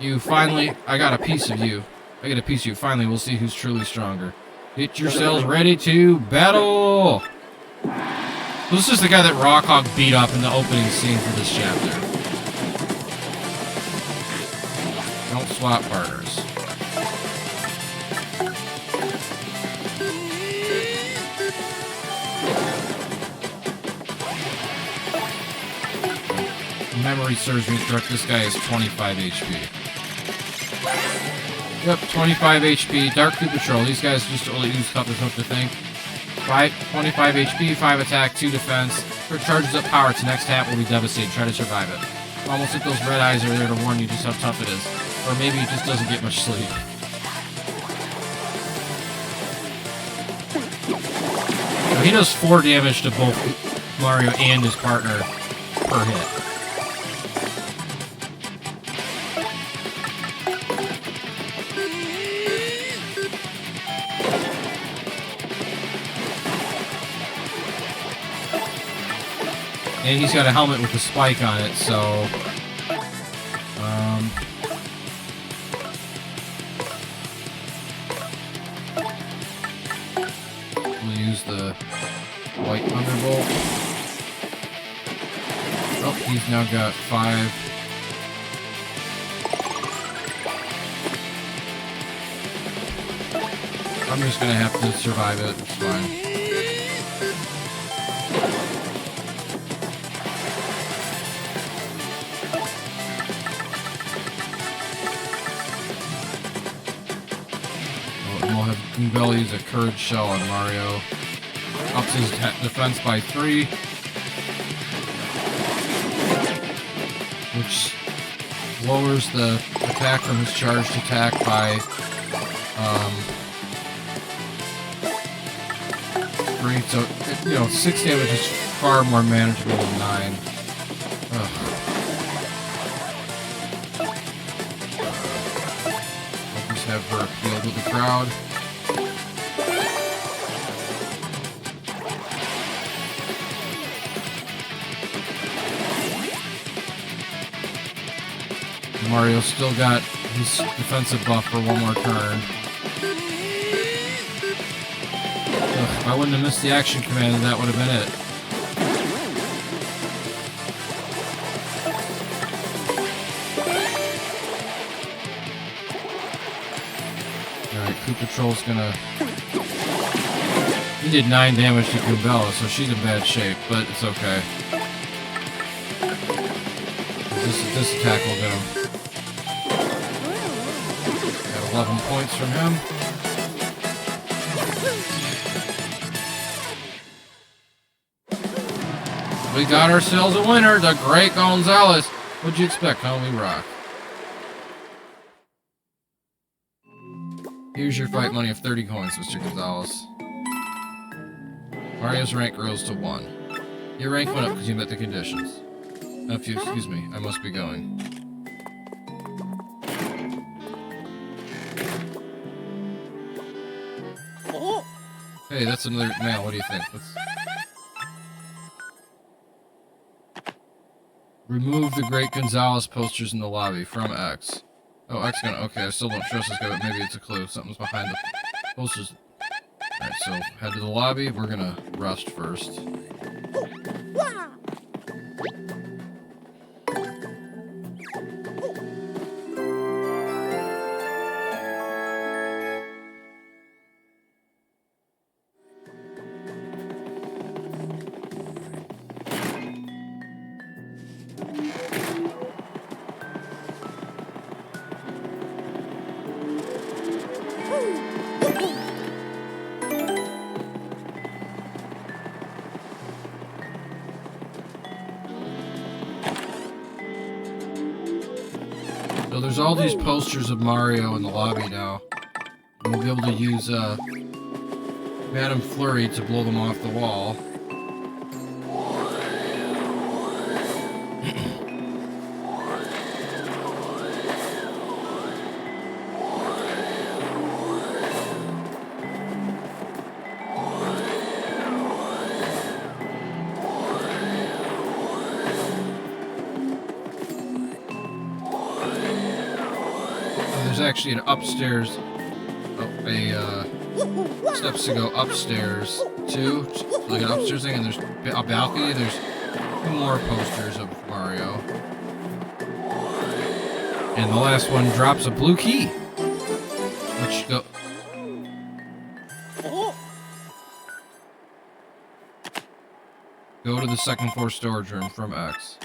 You finally, I got a piece of you. I get a piece of you. Finally, we'll see who's truly stronger. Get yourselves ready to battle! This is the guy that Rockhog beat up in the opening scene for this chapter. Don't swap partners. Memory serves me correct, this guy is 25 HP. Yep, 25 HP, Dark Koopa Patrol. These guys just really use toughness, don't you think? 25 HP, 5 attack, 2 defense. For charges up power, its next tap will be devastating. Try to survive it. Almost like those red eyes are there to warn you just how tough it is. Or maybe it just doesn't get much sleep. So he does 4 damage to both Mario and his partner per hit. And he's got a helmet with a spike on it, so we'll use the White Thunderbolt. Oh, he's now got 5. I'm just gonna have to survive it, it's fine. have Goombella use a Courage Shell on Mario. Ups his defense by 3. Which lowers the attack from his charged attack by 3. So, you know, 6 damage is far more manageable than 9. Ugh. I'll just have her appeal to the crowd. Mario's still got his defensive buff for one more turn. Ugh, if I wouldn't have missed the action command, that would have been it. Alright, Koopa Troll's gonna... He did 9 damage to Goombella, so she's in bad shape, but it's okay. This attack will get him. 11 points from him. We got ourselves a winner, the Great Gonzalez. What'd you expect, huh? We rock. Here's your fight money of 30 coins, Mr. Gonzalez. Mario's rank rose to 1. Your rank went up because you met the conditions. If you excuse me, I must be going. Hey, that's another mail. What do you think? Remove the Great Gonzalez posters in the lobby from X. Oh, X gonna... Okay, I still don't trust this guy, but maybe it's a clue. Something's behind the posters. Alright, so head to the lobby. We're gonna rest first. So there's all these posters of Mario in the lobby now. And we'll be able to use Madame Flurry to blow them off the wall. There's actually an upstairs, steps to go upstairs too, like an upstairs thing, and there's a balcony. There's 2 more posters of Mario, and the last one drops a blue key, which go to the second floor storage room from X.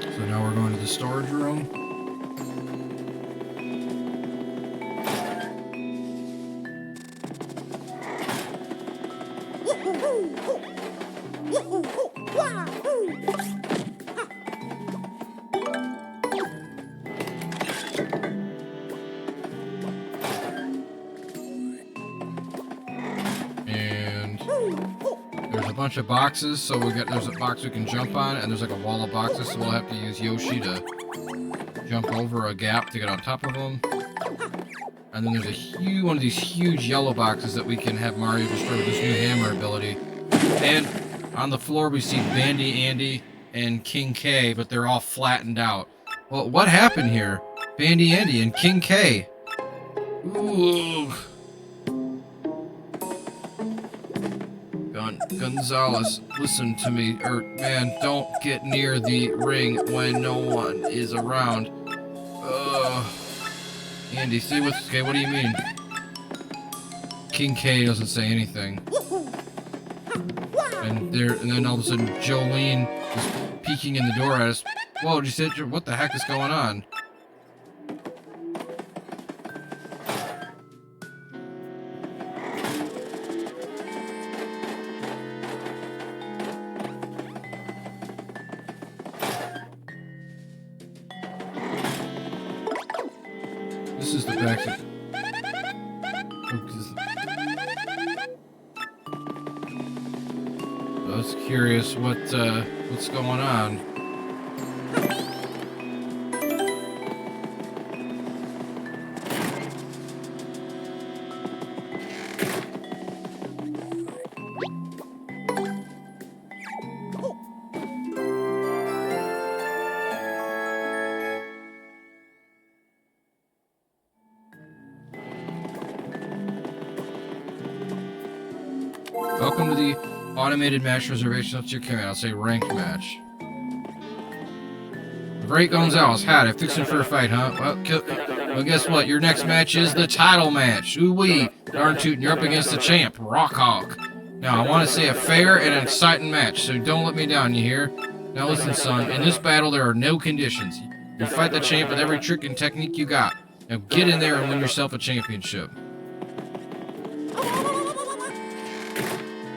So now we're going to the storage room. And there's a bunch of boxes, so there's a box we can jump on, and there's like a wall of boxes, so we'll have to use Yoshi to jump over a gap to get on top of them. And then there's one of these huge yellow boxes that we can have Mario destroy with this new hammer ability. And on the floor we see Bandy Andy and King K, but they're all flattened out. Well, what happened here? Bandy Andy and King K. Ooh. Gonzalez, listen to me. Man, don't get near the ring when no one is around. Andy, stay with us. Okay, what do you mean? King K doesn't say anything. And then all of a sudden, Jolene is peeking in the door at us. Whoa, did you say, what the heck is going on? This is the back. I was curious what's going on. Welcome to the automated match reservation. Let's your command. I'll say ranked match. Great Gonzalez, had it. Fixing for a fight, huh? Well, guess what? Your next match is the title match. Ooh-wee. Darn tootin', you're up against the champ, Rock Hawk. Now, I want to say a fair and exciting match, so don't let me down, you hear? Now listen, son, in this battle there are no conditions. You fight the champ with every trick and technique you got. Now get in there and win yourself a championship.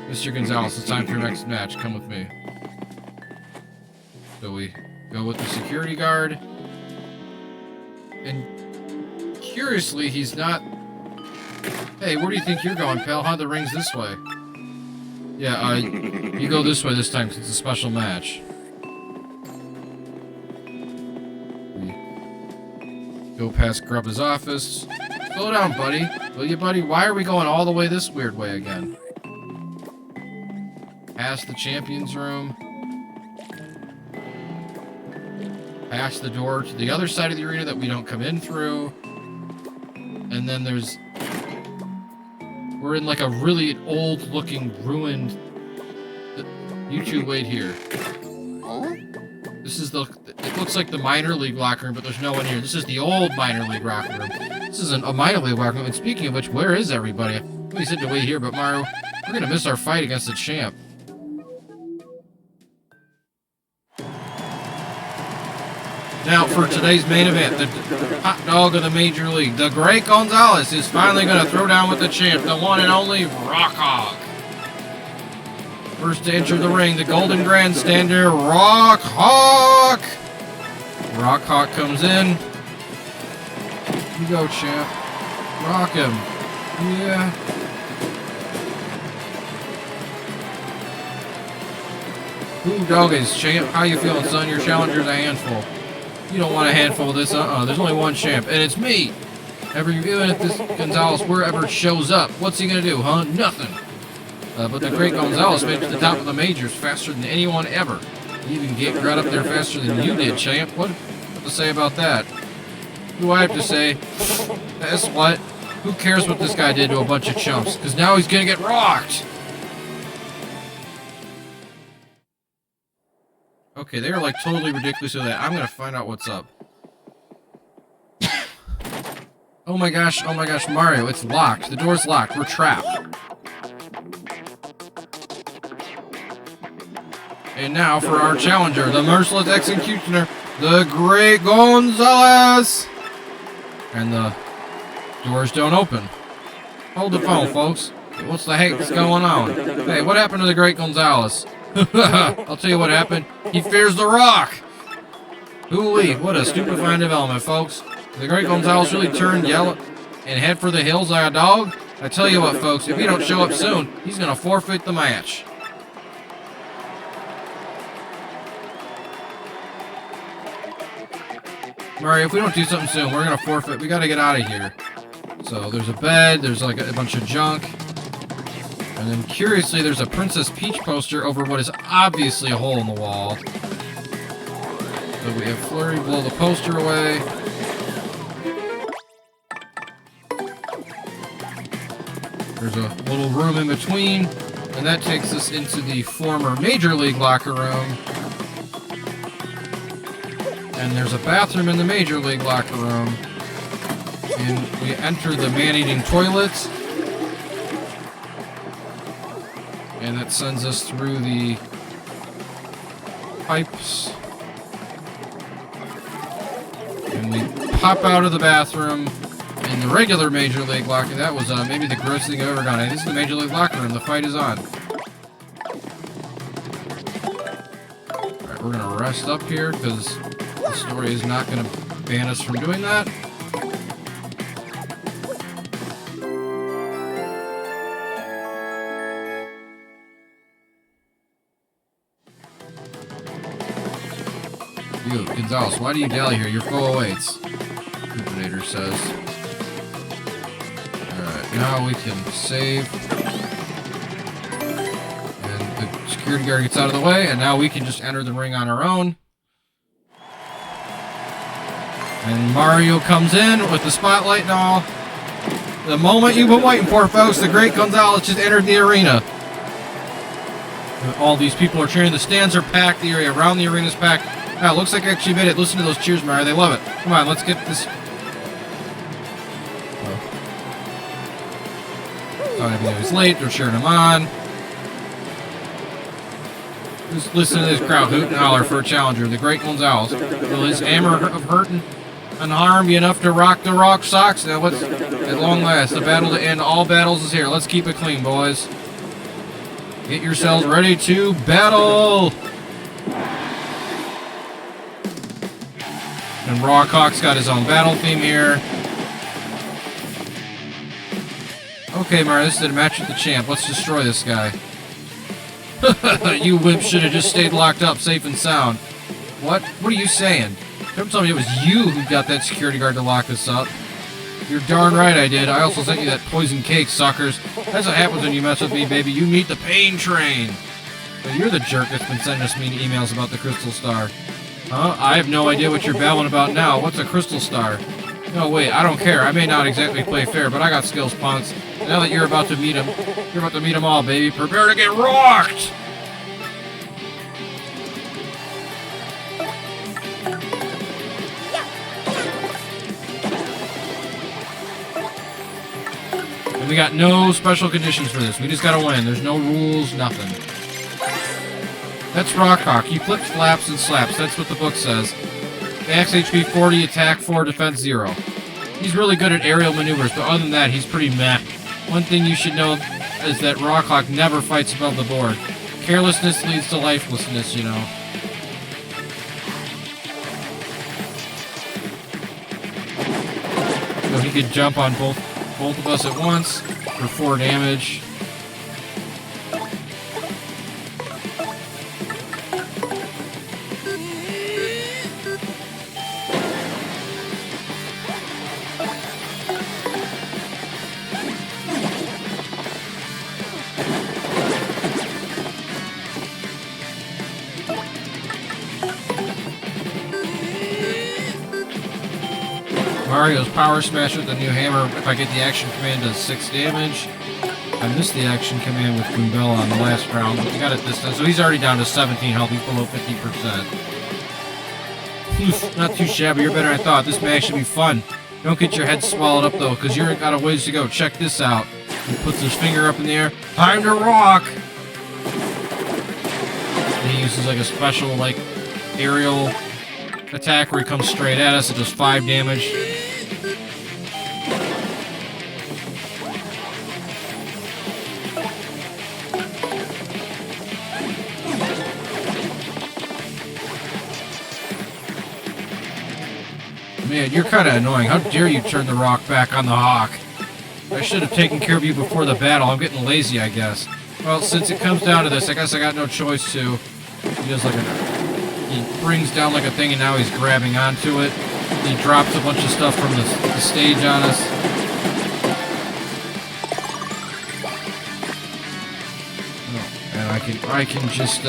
Mr. Gonzalez, it's time for your next match. Come with me. So we go with the security guard. And curiously, he's not... Hey, where do you think you're going, pal? Huh? The ring's this way. Yeah, you go this way this time because it's a special match. We go past Grubba's office. Slow down, buddy. Will you, buddy? Why are we going all the way this weird way again? Past the champion's room. Past the door to the other side of the arena that we don't come in through. And then there's... We're in like a really old-looking, ruined... You two wait here. This is the... It looks like the minor league locker room, but there's no one here. This is the old minor league locker room. This isn't a minor league locker room. And speaking of which, where is everybody? We said to wait here, but Mario, we're gonna miss our fight against the champ. Now, for today's main event, the hot dog of the Major League, the Great Gonzalez is finally going to throw down with the champ, the one and only Rock Hawk. First to enter the ring, the Golden Grandstander, Rock Hawk. Rock Hawk comes in. You go, champ. Rock him. Yeah. Ooh, doggies, champ. How you feeling, son? Your challenger's a handful. You don't want a handful of this, There's only one champ, and it's me. Even if this Gonzalez wherever shows up, what's he gonna do, huh? Nothing. But the Great Gonzalez made it to the top of the majors faster than anyone ever. He even got up there faster than you did, champ. What to say about that? What do I have to say? That's what. Who cares what this guy did to a bunch of chumps? Because now he's gonna get rocked. Okay, they're like totally ridiculous with that. I'm gonna find out what's up. Oh my gosh, Mario, it's locked. The door's locked. We're trapped. And now for our challenger, the merciless executioner, the Great Gonzalez. And the doors don't open. Hold the phone, folks. What the heck is going on? Hey, what happened to the Great Gonzalez? I'll tell you what happened. He fears the Rock. Hoo-wee, what a stupefying development, folks. The Great Gonzalez really turned yellow and head for the hills like a dog. I tell you what, folks, if he don't show up soon, he's going to forfeit the match. Mario, if we don't do something soon, we're going to forfeit. We got to get out of here. So there's a bed, there's like a bunch of junk. And then, curiously, there's a Princess Peach poster over what is obviously a hole in the wall. So we have Flurry blow the poster away. There's a little room in between. And that takes us into the former Major League locker room. And there's a bathroom in the Major League locker room. And we enter the man-eating toilets. And that sends us through the pipes. And we pop out of the bathroom in the regular Major League locker. That was maybe the grossest thing I've ever done. This is the Major League locker room. The fight is on. Alright, we're gonna rest up here because the story is not gonna ban us from doing that. You, Gonzalez, why do you dally here? You're full of weights. Nintnedo says. Alright, now we can save. And the security guard gets out of the way, and now we can just enter the ring on our own. And Mario comes in with the spotlight and all. The moment you've been waiting for, folks, the great Gonzalez just entered the arena. And all these people are cheering. The stands are packed. The area around the arena is packed. Wow, looks like I actually made it. Listen to those cheers, Mario. They love it. Come on, let's get this. Thought everybody was late. They're cheering him on. Just listen to this crowd hoot and holler for a challenger, the great Gonzalez. Will his hammer of hurting and harm be enough to rock the rock socks? Now, what's at long last? The battle to end all battles is here. Let's keep it clean, boys. Get yourselves ready to battle. And Rawcock's got his own battle theme here. Okay, Mario, this is a match with the champ. Let's destroy this guy. You wimp should have just stayed locked up, safe and sound. What? What are you saying? Don't tell me it was you who got that security guard to lock us up. You're darn right I did. I also sent you that poison cake, suckers. That's what happens when you mess with me, baby. You meet the pain train. But you're the jerk that's been sending us mean emails about the Crystal Star. Huh? I have no idea what you're babbling about now. What's a Crystal Star? No, wait, I don't care. I may not exactly play fair, but I got skills, punks. Now that you're about to meet him, you're about to meet them all, baby. Prepare to get rocked! And we got no special conditions for this. We just gotta win. There's no rules, nothing. That's Rawcock. He flips, flaps, and slaps. That's what the book says. Max HP 40, attack 4, defense 0. He's really good at aerial maneuvers, but other than that, he's pretty meh. One thing you should know is that Rawcock never fights above the board. Carelessness leads to lifelessness, you know. So he could jump on both of us at once for 4 damage. Mario's Power Smash with the new hammer. If I get the action command, does 6 damage. I missed the action command with Goombella on the last round, but we got it this time. So he's already down to 17 health. He's below 50%. Not too shabby. You're better than I thought. This match should be fun. Don't get your head swallowed up, though, because you've got a ways to go. Check this out. He puts his finger up in the air. Time to rock! And he uses, like, a special, like, aerial attack where he comes straight at us. It does 5 damage. Man, you're kind of annoying. How dare you turn the rock back on the hawk? I should have taken care of you before the battle. I'm getting lazy, I guess. Well, since it comes down to this, I guess I got no choice to. He does like he brings down like a thing, and now he's grabbing onto it. He drops a bunch of stuff from the stage on us. Oh, and I can just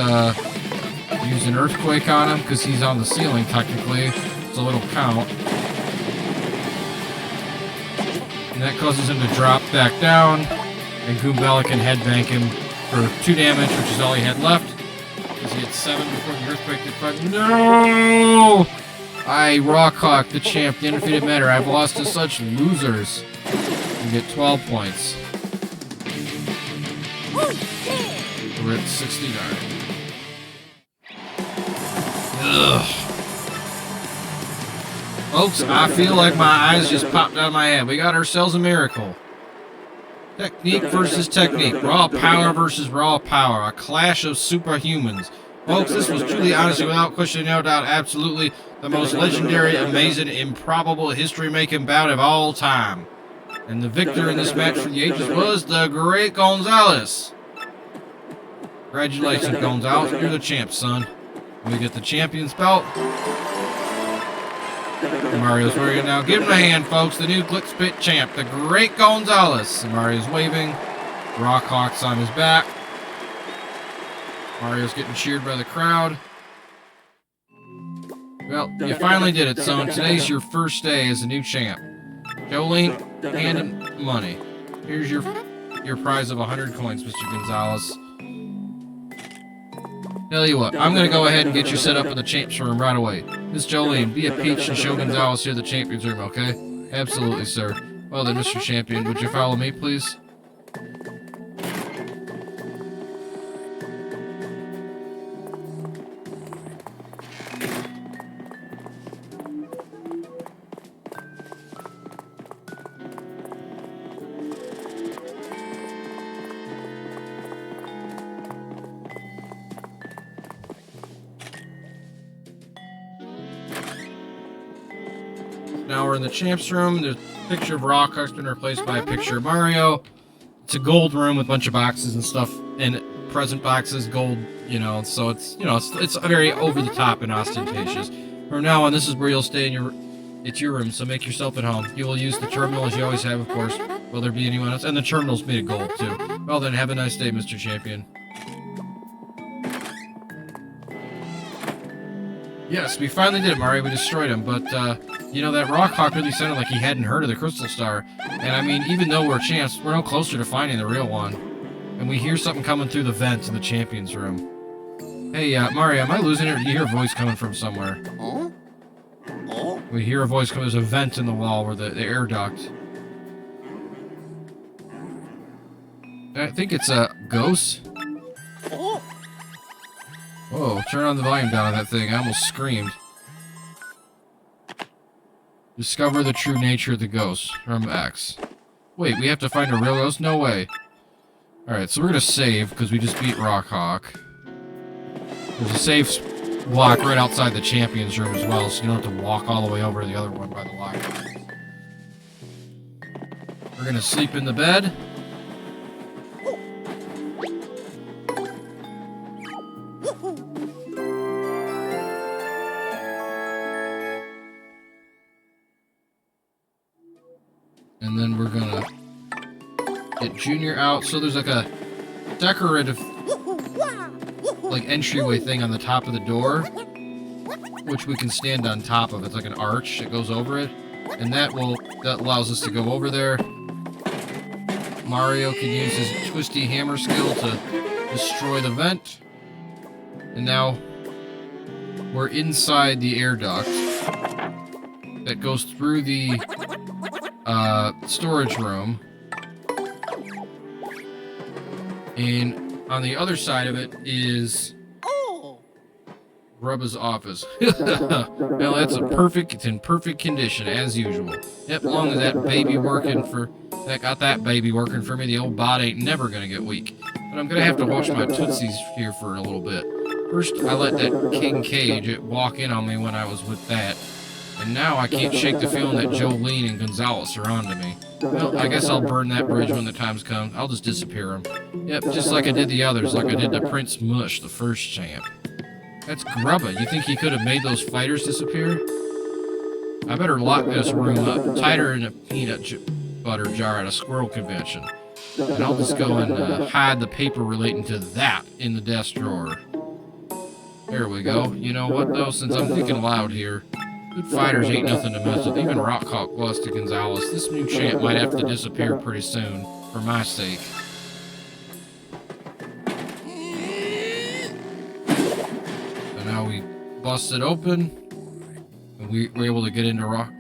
use an earthquake on him because he's on the ceiling technically. So it'll count. And that causes him to drop back down, and Goombella can headbank him for 2 damage, which is all he had left. Because he had 7 before the earthquake did 5. No! I Rockhawk, the champ, the undefeated matter. I've lost to such losers. You get 12 points. We're at 69. Ugh. Folks, I feel like my eyes just popped out of my head. We got ourselves a miracle. Technique versus technique. Raw power versus raw power. A clash of superhumans. Folks, this was truly, honestly, without question, no doubt, absolutely the most legendary, amazing, improbable, history-making bout of all time. And the victor in this match for the ages was the great Gonzalez. Congratulations, Gonzalez. You're the champ, son. We get the champion's belt. Mario's wearing it now. Give him a hand, folks. The new Glitz Pit champ, the great Gonzalez. Mario's waving. Rockhawk's on his back. Mario's getting cheered by the crowd. Well, you finally did it, son. Today's your first day as a new champ. Jolene, hand him money. Here's your prize of 100 coins, Mr. Gonzalez. Tell you what, I'm going to go ahead and get you set up in the champ's room right away. Miss Jolene, be a peach and show Gonzalez here the champion's room, okay? Absolutely, sir. Well then, Mr. Champion, would you follow me, please? Now we're in the champ's room. There's a picture of Rockhawk's been replaced by a picture of Mario. It's a gold room with a bunch of boxes and stuff, and present boxes, gold, you know, so it's, you know, it's very over the top and ostentatious. From now on, this is where you'll stay in it's your room, so make yourself at home. You will use the terminal as you always have, of course. Will there be anyone else? And the terminal's made of gold, too. Well then, have a nice day, Mr. Champion. Yes, we finally did it, Mario. We destroyed him, but, you know, that Rockhawk really sounded like he hadn't heard of the Crystal Star. And, I mean, even though we're champs, we're no closer to finding the real one. And we hear something coming through the vents in the champion's room. Hey, Mario, am I losing it, or do you hear a voice coming from somewhere? We hear a voice coming. There's a vent in the wall where the air duct. I think it's a ghost. Whoa, turn on the volume down on that thing. I almost screamed. Discover the true nature of the ghost from X. Wait, we have to find a real ghost? No way. Alright, so we're going to save because we just beat Rockhawk. There's a save block right outside the champion's room as well, so you don't have to walk all the way over to the other one by the locker. We're going to sleep in the bed. And then we're gonna get Junior out. So there's like a decorative, like, entryway thing on the top of the door, which we can stand on top of. It's like an arch that goes over it, and that allows us to go over there. Mario can use his twisty hammer skill to destroy the vent. And now we're inside the air duct that goes through the storage room, and on the other side of it is Grubba's office. Well, it's in perfect condition as usual. Yep, as long as that baby working for me, the old bot ain't never gonna get weak. But I'm gonna have to watch my tootsies here for a little bit. First, I let that King Cage walk in on me when I was with that. And now I can't shake the feeling that Jolene and Gonzalez are onto me. Well, I guess I'll burn that bridge when the time's come. I'll just disappear them. Yep, just like I did the others, like I did to Prince Mush, the first champ. That's Grubba. You think he could have made those fighters disappear? I better lock this room up, tighter than a peanut butter jar at a squirrel convention. And I'll just go and hide the paper relating to that in the desk drawer. There we go. You know what, though? Since I'm thinking loud here, good fighters ain't nothing to mess with. Even Rockhawk lost to Gonzalez. This new champ might have to disappear pretty soon, for my sake. So now we bust it open. And we're able to get into rock.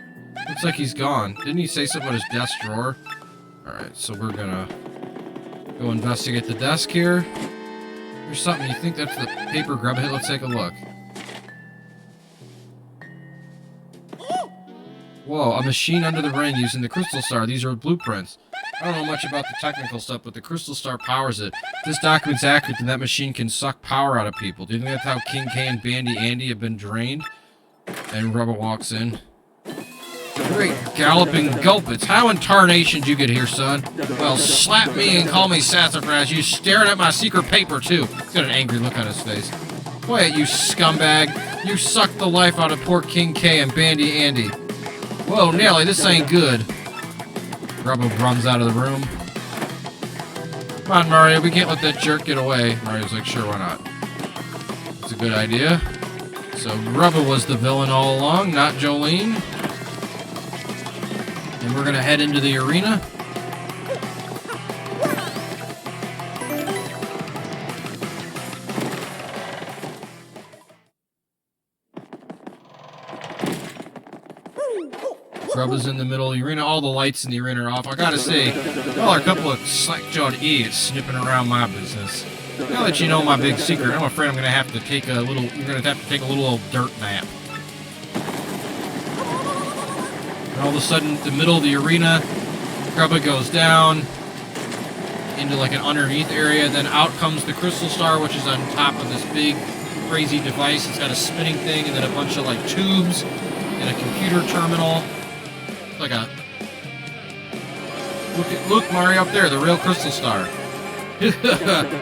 Looks like he's gone. Didn't he say something about his desk drawer? Alright, so we're gonna go investigate the desk here. There's something. You think that's the paper grub hit? Let's take a look. Whoa, a machine under the ring using the crystal star. These are blueprints. I don't know much about the technical stuff, but the crystal star powers it. If this document's accurate, then that machine can suck power out of people. Do you think that's how King K and Bandy Andy have been drained? And Rubba walks in. Great galloping gulp. It's how in tarnation you get here, son. Well, slap me and call me sassafras. You staring at my secret paper, too. He's got an angry look on his face. Quiet, you scumbag. You sucked the life out of poor King K and Bandy Andy. Whoa, Nelly, this ain't good. Rubba runs out of the room. Come on, Mario, we can't let that jerk get away. Mario's like, sure, why not? That's a good idea. So Rubba was the villain all along, not Jolene. And we're gonna head into the arena. Rubba's in the middle of the arena. All the lights in the arena are off. I gotta say, y'all are a couple of slack-jawed idiots snipping around my business. Now that you know my big secret, I'm afraid I'm gonna have to take a little. You're gonna have to take a little old dirt nap. And all of a sudden, the middle of the arena, Rubba goes down into like an underneath area. Then out comes the crystal star, which is on top of this big, crazy device. It's got a spinning thing and then a bunch of like tubes and a computer terminal. Like a look Mario up there, the real crystal star.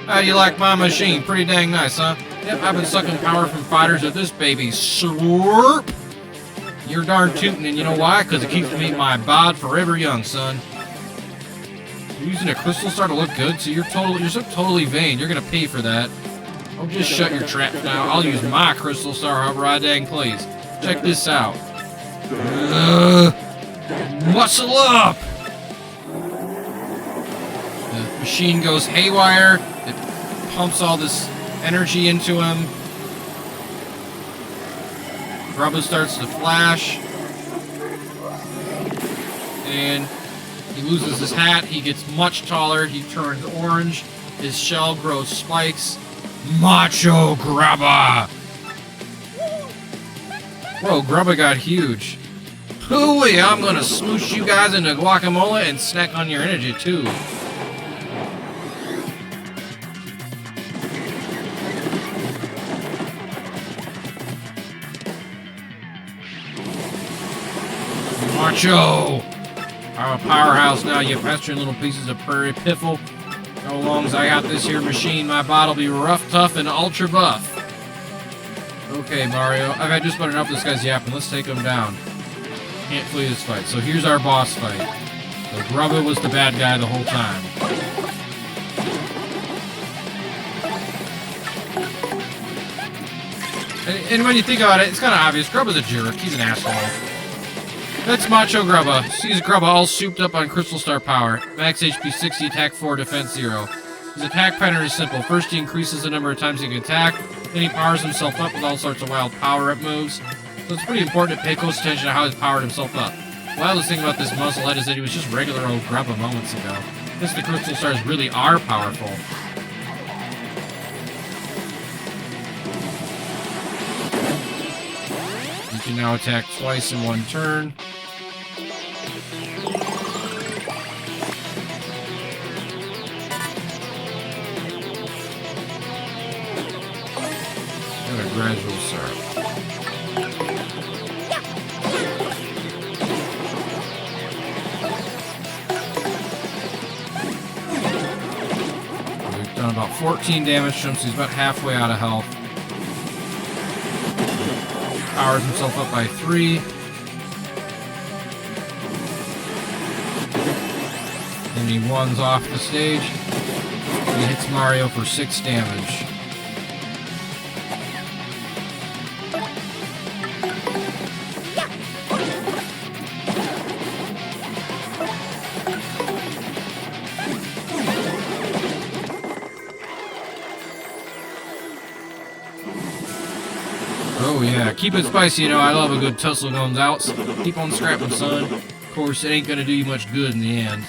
How do you like my machine? Pretty dang nice, huh? Yep, I've been sucking power from fighters at this baby. Slurp! You're darn tootin', and you know why? Because it keeps me my bod forever young, son. You're using a crystal star to look good, so you're so totally vain. You're gonna pay for that. Oh, just shut your trap now. I'll use my crystal star however I dang please. Check this out. Muscle up! The machine goes haywire. It pumps all this energy into him. Rubba starts to flash. And he loses his hat. He gets much taller. He turns orange. His shell grows spikes. Macho Grubba! Whoa, Grubba got huge. Hooey, I'm gonna smoosh you guys into guacamole and snack on your energy too. Macho! I'm a powerhouse now, you pestering little pieces of prairie piffle. So long as I got this here machine, my body'll be rough, tough, and ultra buff. Okay, Mario, I've had just about enough of this guy's yapping. Let's take him down. Can't flee this fight. So here's our boss fight. So Grubba was the bad guy the whole time. And when you think about it, it's kind of obvious. Grubba's a jerk. He's an asshole. That's Macho Grubba. Sees Grubba all souped up on Crystal Star power. Max HP 60, attack 4, defense 0. His attack pattern is simple. First, he increases the number of times he can attack. Then he powers himself up with all sorts of wild power-up moves. So it's pretty important to pay close attention to how he's powered himself up. The wildest thing about this muzzlehead is that he was just regular old Grubba moments ago. I guess the Crystal Stars really are powerful. You can now attack twice in one turn. And a gradual start. We've done about 14 damage to him, so he's about halfway out of health. Powers himself up by 3. Then he runs off the stage. He hits Mario for 6 damage. Oh yeah, keep it spicy, you know, I love a good tussle guns out. Keep on scrapping, son. Of course, it ain't gonna do you much good in the end.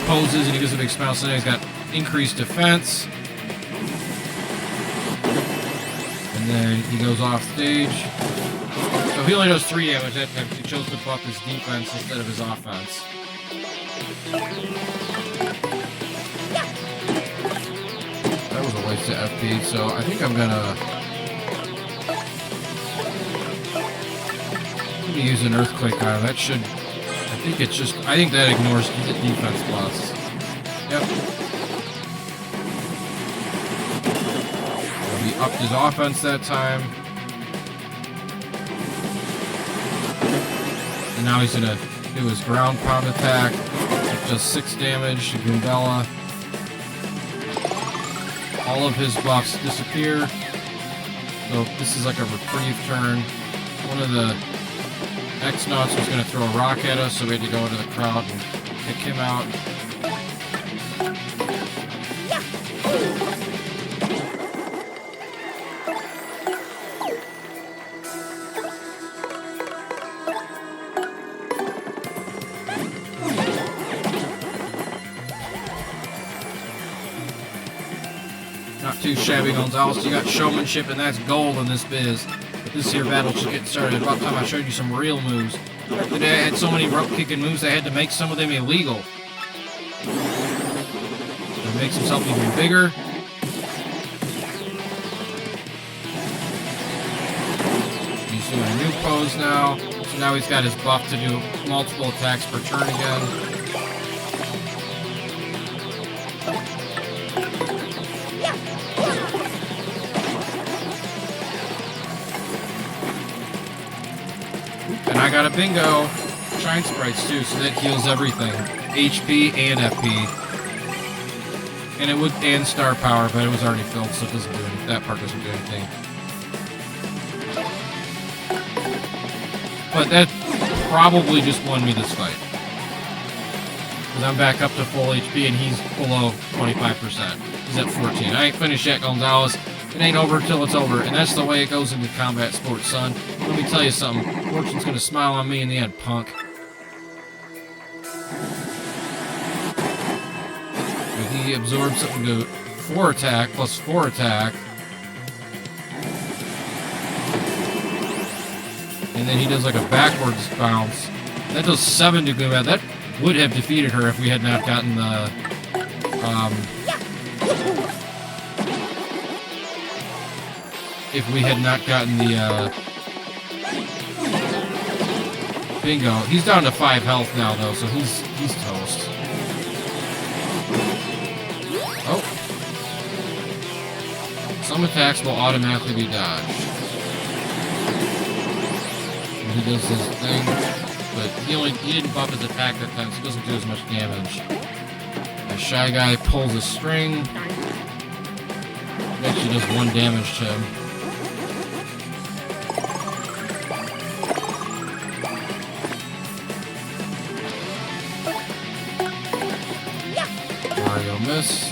Poses and he gives a big smile, so now he's got increased defense. And then he goes off stage. So he only does 3 damage that time. He chose to buff his defense instead of his offense. That was a waste of FP, so I think I'm gonna use an earthquake on him. That should, I think that ignores the defense plus. Yep. So he upped his offense that time. And now he's gonna do his ground pound attack. It does 6 damage to Gundella. All of his buffs disappear. So this is like a reprieve turn. One of the X-Nauts was going to throw a rock at us, so we had to go into the crowd and kick him out. Not too shabby, Gonzalez. You got showmanship, and that's gold in this biz. But this here battle should get started. About time I showed you some real moves. Today I had so many rope-kicking moves, I had to make some of them illegal. He makes himself even bigger. He's doing a new pose now. So now he's got his buff to do multiple attacks per turn again. And I got a bingo. Shine sprites too, so that heals everything. HP and FP. And it would, and star power, but it was already filled, so it doesn't do anything. That part doesn't do anything. But that probably just won me this fight. Because I'm back up to full HP and he's below 25%. He's at 14. I ain't finished yet, Gonzalez. It ain't over till it's over, and that's the way it goes into combat sports, son. Let me tell you something. Fortune's gonna smile on me in the end, punk. And he absorbs something to 4 attack, plus 4 attack. And then he does like a backwards bounce. That does 7 to Glitz. That would have defeated her if we had not gotten the, bingo. He's down to 5 health now, though, so he's toast. Oh. Some attacks will automatically be dodged. And he does his thing, but he didn't buff his attack that time, so he doesn't do as much damage. The Shy Guy pulls a string. It actually does 1 damage to him. Miss.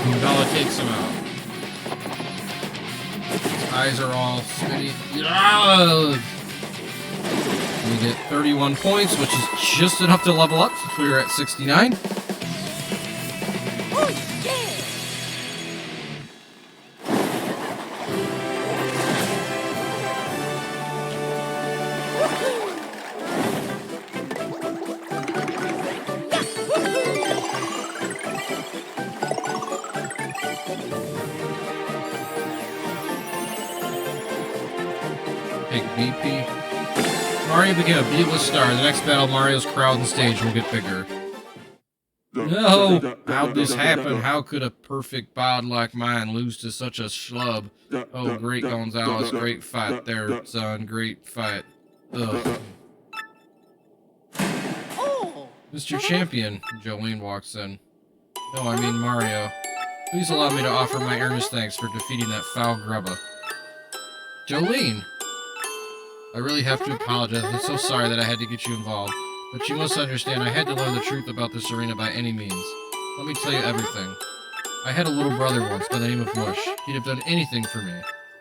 And Gundella takes him out. His eyes are all spinny. Yeah! We get 31 points, which is just enough to level up since we were at 69. BP. Mario became a beatless star. The next battle, Mario's crowd and stage will get bigger. No! How'd this happen? How could a perfect bod like mine lose to such a schlub? Oh, great Gonzalez. Great fight there, son. Great fight. Ugh. Mr. Champion, Jolene walks in. No, I mean Mario. Please allow me to offer my earnest thanks for defeating that foul grubba. Jolene! I really have to apologize. I'm so sorry that I had to get you involved. But you must understand, I had to learn the truth about this arena by any means. Let me tell you everything. I had a little brother once by the name of Mush. He'd have done anything for me.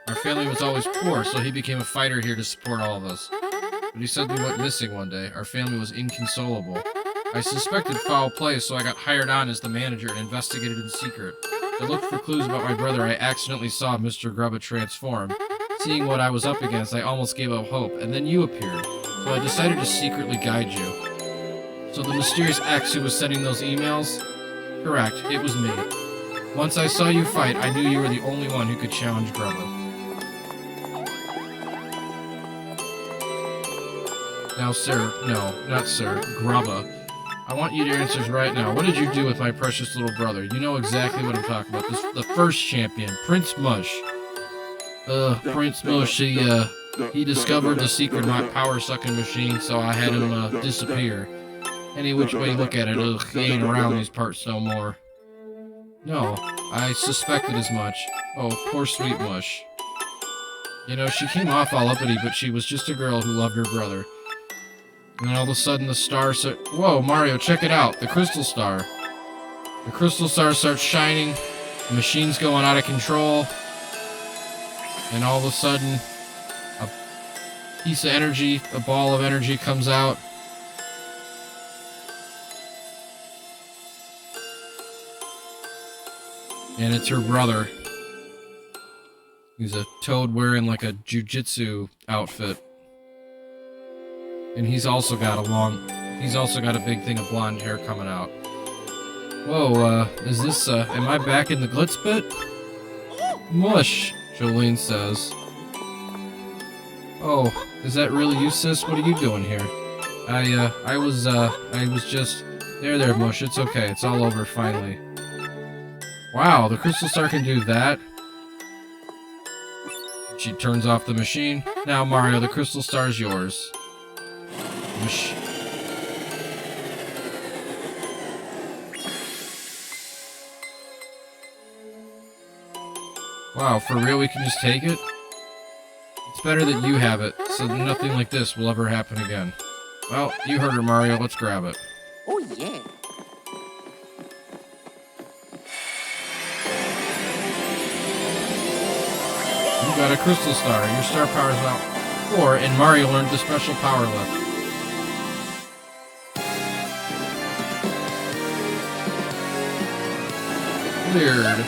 Our family was always poor, so he became a fighter here to support all of us. But he suddenly went missing one day. Our family was inconsolable. I suspected foul play, so I got hired on as the manager and investigated in secret. I looked for clues about my brother. I accidentally saw Mr. Grubba transform. Seeing what I was up against, I almost gave up hope, and then you appeared. So I decided to secretly guide you. So the mysterious X who was sending those emails? Correct, it was me. Once I saw you fight, I knew you were the only one who could challenge Grubba. Now, sir, no, not sir, Grubba. I want you to answer right now. What did you do with my precious little brother? You know exactly what I'm talking about. The first champion, Prince Mush. Prince Mush, he discovered the secret power-sucking machine, so I had him, disappear. Any which way you look at it, he ain't around these parts no more. No, I suspected as much. Oh, poor sweet Mush. You know, she came off all uppity, but she was just a girl who loved her brother. And then all of a sudden the star whoa, Mario, check it out! The crystal star. The crystal star starts shining, the machine's going out of control, and all of a sudden, a piece of energy, a ball of energy comes out. And it's her brother. He's a toad wearing like a jujitsu outfit. And he's also got a big thing of blonde hair coming out. Whoa, is this, am I back in the Glitz Pit? Mush, Jolene says. Oh, is that really you, sis? What are you doing here? I was just... There, Mush, it's okay, it's all over finally. Wow, the crystal star can do that? She turns off the machine. Now, Mario, the crystal star's yours. Mush. Wow, for real we can just take it? It's better that you have it, so that nothing like this will ever happen again. Well, you heard her, Mario. Let's grab it. Oh, yeah. You got a crystal star. Your star power is now 4, and Mario learned the special power lift. Weird.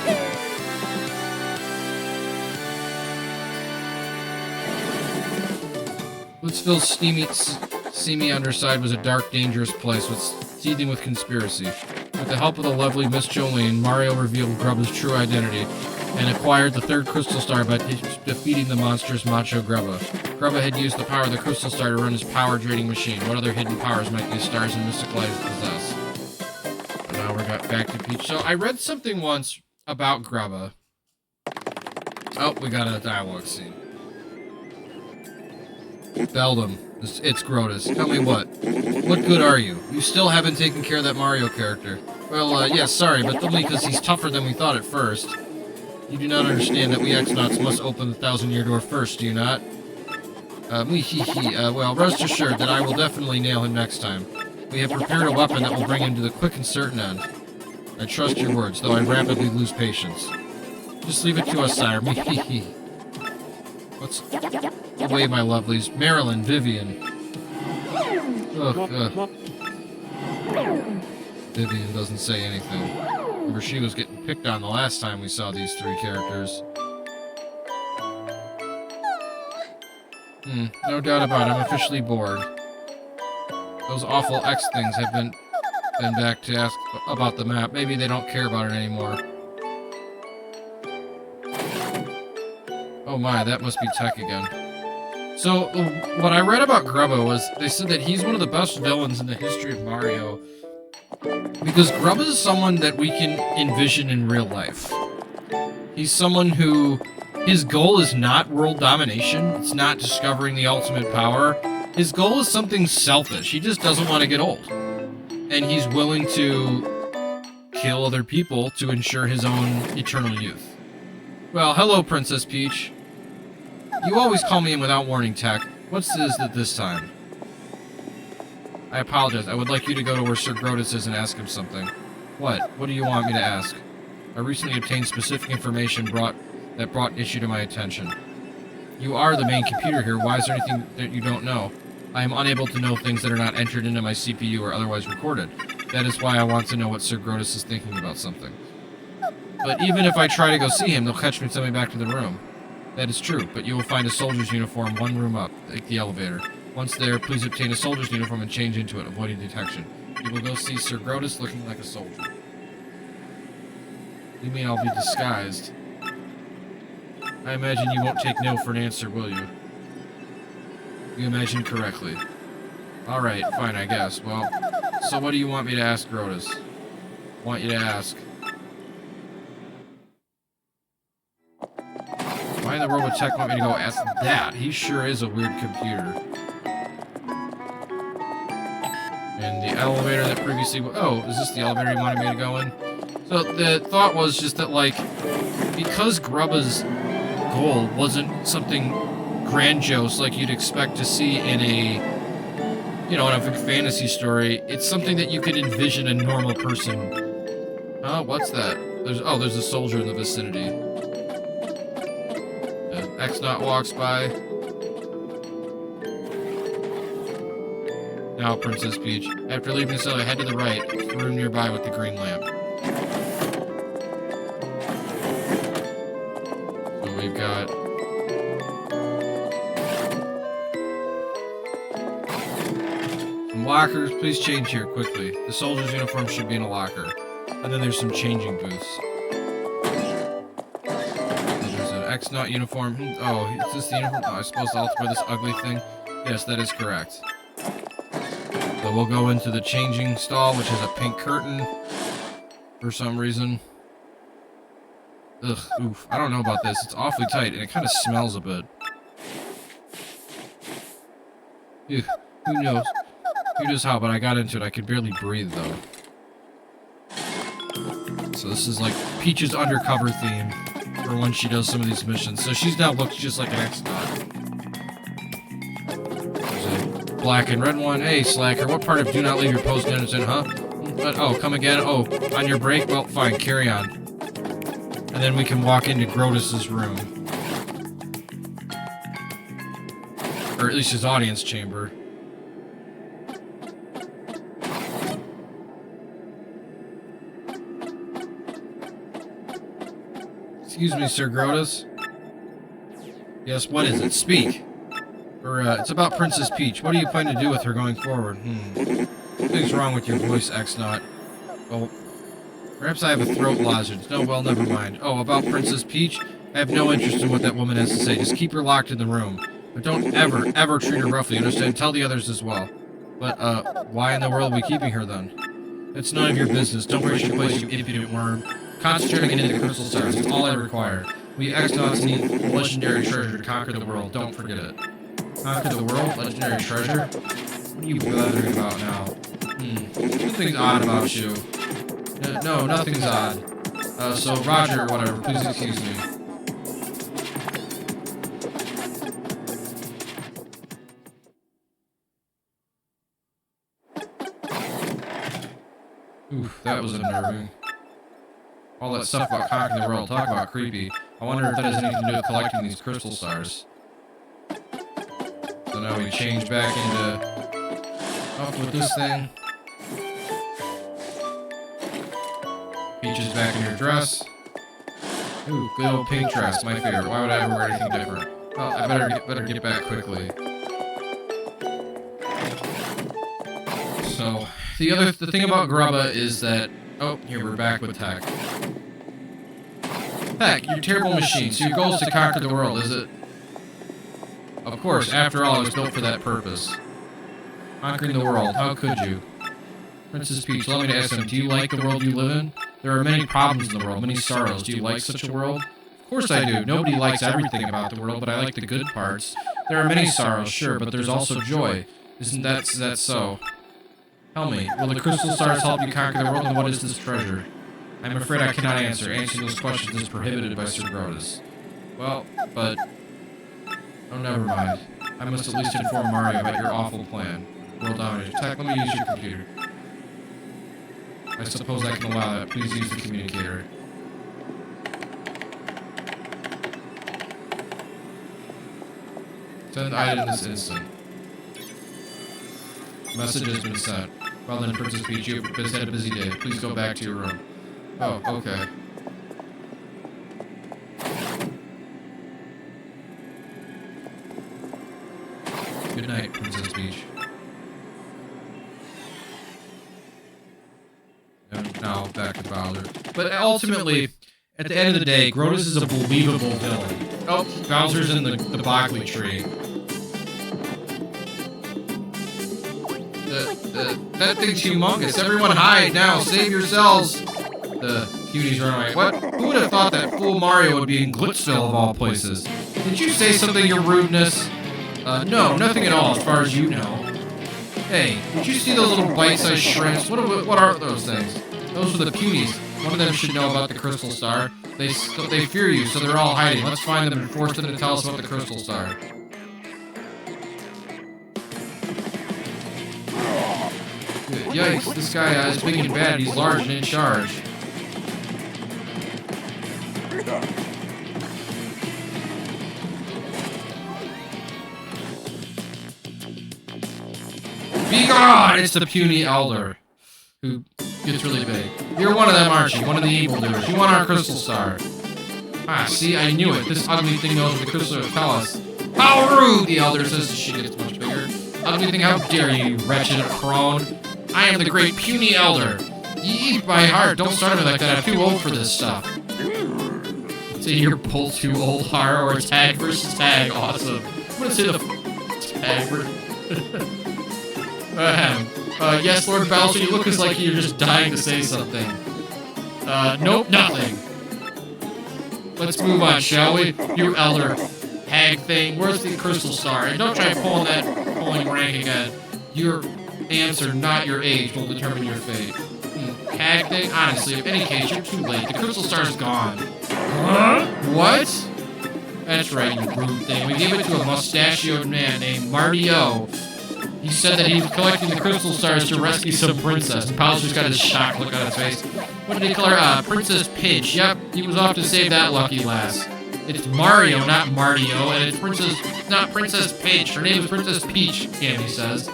Blitzville's seamy underside was a dark, dangerous place, seething with conspiracy. With the help of the lovely Miss Jolene, Mario revealed Grubba's true identity, and acquired the third crystal star by defeating the monstrous Macho Grubba. Grubba had used the power of the crystal star to run his power-draining machine. What other hidden powers might these stars and mystic lives possess? Now we're back to Peach. So I read something once about Grubba. Oh, we got a dialogue scene. Beldum, it's Grodus. Tell me what good are you? You still haven't taken care of that Mario character. Well, yeah, sorry, but only because he's tougher than we thought at first. You do not understand that we X-Nauts must open the 1,000-year door first, do you not? Well, rest assured that I will definitely nail him next time. We have prepared a weapon that will bring him to the quick and certain end. I trust your words, though I rapidly lose patience. Just leave it to us, sire. What's... away, my lovelies. Marilyn, Vivian. Ugh. Vivian doesn't say anything. Remember, she was getting picked on the last time we saw these three characters. No doubt about it. I'm officially bored. Those awful X things have been back to ask about the map. Maybe they don't care about it anymore. Oh my, that must be Tech again. So, what I read about Grubba was, they said that he's one of the best villains in the history of Mario. Because Grubba is someone that we can envision in real life. He's someone who, his goal is not world domination, it's not discovering the ultimate power. His goal is something selfish, he just doesn't want to get old. And he's willing to kill other people to ensure his own eternal youth. Well, hello, Princess Peach. You always call me in without warning, Tech. What's this time? I apologize. I would like you to go to where Sir Grodus is and ask him something. What? What do you want me to ask? I recently obtained specific information that brought issue to my attention. You are the main computer here. Why is there anything that you don't know? I am unable to know things that are not entered into my CPU or otherwise recorded. That is why I want to know what Sir Grodus is thinking about something. But even if I try to go see him, they'll catch me and send me back to the room. That is true, but you will find a soldier's uniform one room up, like the elevator. Once there, please obtain a soldier's uniform and change into it, avoiding detection. You will go see Sir Grodus looking like a soldier. You mean I'll be disguised? I imagine you won't take no for an answer, will you? You imagine correctly. Alright, fine, I guess. Well, so what do you want me to ask Grodus? Want you to ask. Why in the world would Tech want me to go ask that? He sure is a weird computer. And the elevator that previously... Oh, is this the elevator you wanted me to go in? So the thought was just that, like, because Grubba's goal wasn't something grandiose like you'd expect to see in a, you know, in a big fantasy story, it's something that you could envision a normal person. Oh, what's that? There's a soldier in the vicinity. X-Naut walks by. Now, Princess Peach. After leaving the cellar, head to the right. The room nearby with the green lamp. So we've got... some lockers. Please change here, quickly. The soldier's uniform should be in a locker. And then there's some changing booths. There's an X-Naut uniform. Oh, is this the uniform? Oh, I suppose I'll wear this ugly thing? Yes, that is correct. So we'll go into the changing stall, which has a pink curtain for some reason. Ugh, oof. I don't know about this. It's awfully tight, and it kind of smells a bit. Ew, who knows? Who knows how, but I got into it. I could barely breathe, though. So this is like Peach's undercover theme for when she does some of these missions. So she's now looks just like an X-Naut. Black and red one. Hey, slacker, what part of do not leave your post innocent, huh? But, oh, come again? Oh, on your break? Well, fine, carry on. And then we can walk into Grodus's room. Or at least his audience chamber. Excuse me, Sir Grodus. Yes, what is it? Speak. It's about Princess Peach. What do you plan to do with her going forward? Something's wrong with your voice, X-Naut. Well, perhaps I have a throat lozenge. No, well, never mind. Oh, about Princess Peach? I have no interest in what that woman has to say. Just keep her locked in the room. But don't ever treat her roughly, understand? Tell the others as well. But, why in the world are we keeping her, then? It's none of your business. Don't waste your place, you impudent worm. Concentrate on getting the crystal stars. It's all I require. We X-Nauts need legendary treasure to conquer the world. Don't forget it. Conquer the world? Legendary treasure? What are you blathering about now? Something's odd about you. No, nothing's odd. So Roger or whatever, please excuse me. Oof, that was unnerving. All that stuff about conquering the world, talk about creepy. I wonder if that has anything to do with collecting these crystal stars. So now we change back into... off with this thing. Peach is back in her dress. Ooh, good old pink dress, my favorite. Why would I ever wear anything different? Well, I better get back quickly. So, the thing about Grubba is that... oh, here we're back with Tech. Tech, you're a terrible machine, so your goal is to conquer the world, is it? Of course, after all, it was built for that purpose. Conquering the world, how could you? Princess Peach, let me ask them, do you like the world you live in? There are many problems in the world, many sorrows. Do you like such a world? Of course I do. Nobody likes everything about the world, but I like the good parts. There are many sorrows, sure, but there's also joy. Isn't that so? Tell me, will the crystal stars help you conquer the world, and what is this treasure? I'm afraid I cannot answer. Answering those questions is prohibited by Sir Grodus. Well, but... oh, never mind. I must at least inform Mario about your awful plan. World dominator. Tech, let me use your computer. I suppose I can allow that. Please use the communicator. Send item this instant. Message has been sent. Well then, Princess Peach, you have had a busy day. Please go back to your room. Oh, okay. Good night, Princess Peach. And now, back to Bowser. But ultimately, at the end of the day, Grodus is a believable villain. Oh, Bowser's in the Boggly tree. That thing's humongous. Everyone hide now. Save yourselves. The cuties run away. What? Who would have thought that fool Mario would be in Glitzville of all places? Did you say something, your rudeness? No, nothing at all, as far as you know. Hey, did you see those little bite-sized shrimps? What are those things? Those are the Punies. One of them should know about the Crystal Star. They fear you, so they're all hiding. Let's find them and force them to tell us about the Crystal Star. Yikes, this guy is big and bad. He's large and in charge. Be gone! It's the Puny Elder, who gets really big. You're one of them, aren't you? One of the evildoers. You want our Crystal Star. Ah, see, I knew it. This ugly thing knows what the Crystal will tell us. How rude! The Elder says she gets much bigger. Ugly thing, how dare you, wretched crone. I am the great Puny Elder. You eat my heart. Don't start me like that. I'm too old for this stuff. So you're both too old, Har, or tag versus tag. Awesome. I'm gonna say the tag versus... yes, Lord Bowser, you look as like you're just dying to say something. Nope, nothing. Let's move on, shall we? You Elder hag thing. Where's the Crystal Star? And don't try pulling that rank again. Your answer, not your age, will determine your fate. Hag thing? Honestly, in any case, you're too late. The Crystal Star's gone. Huh? What? That's right, you rude thing. We gave it to a mustachioed man named Mario. He said that he was collecting the Crystal Stars to rescue some princess. Bowser's got his shocked look on his face. What did he call her? Princess Peach. Yep, he was off to save that lucky lass. It's Mario, not Mardio, and it's not Princess Peach. Her name is Princess Peach, Kammy says.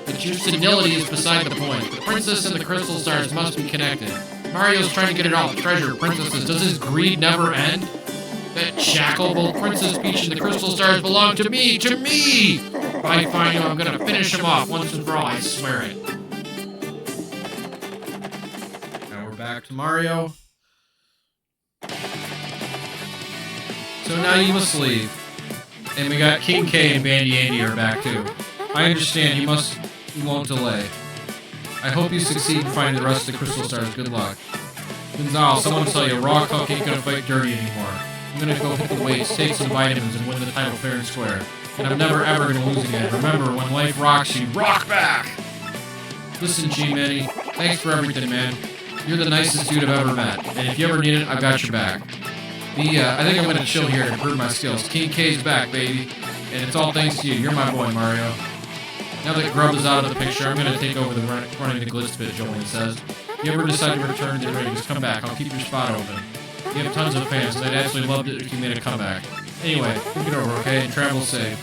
But your senility is beside the point. The princess and the Crystal Stars must be connected. Mario's trying to get it all. Treasure, princesses. Does his greed never end? That jackal, both Princess Peach and the Crystal Stars belong to me! To me! If I find him, I'm gonna finish him off once and for all, I swear it. Now we're back to Mario. So now you must leave. And we got King K and Bandy Andy are back too. I understand, you won't delay. I hope you succeed in finding the rest of the Crystal Stars. Good luck. Gonzalo, someone tell you, Raw Cook ain't gonna fight dirty anymore. I'm gonna go hit the weights, take some vitamins, and win the title fair and square. And I'm never ever gonna lose again. Remember, when life rocks you, rock back! Listen, G-Manny, thanks for everything, man. You're the nicest dude I've ever met. And if you ever need it, I've got your back. I think I'm gonna chill here to improve my skills. King K's back, baby. And it's all thanks to you. You're my boy, Mario. Now that Grub is out of the picture, I'm gonna take over the running the Glitz Pit, Jolene says. If you ever decide to return to the ring, just come back. I'll keep your spot open. You have tons of fans, and I'd absolutely love it if you made a comeback. Anyway, think it over, okay? And travel safe.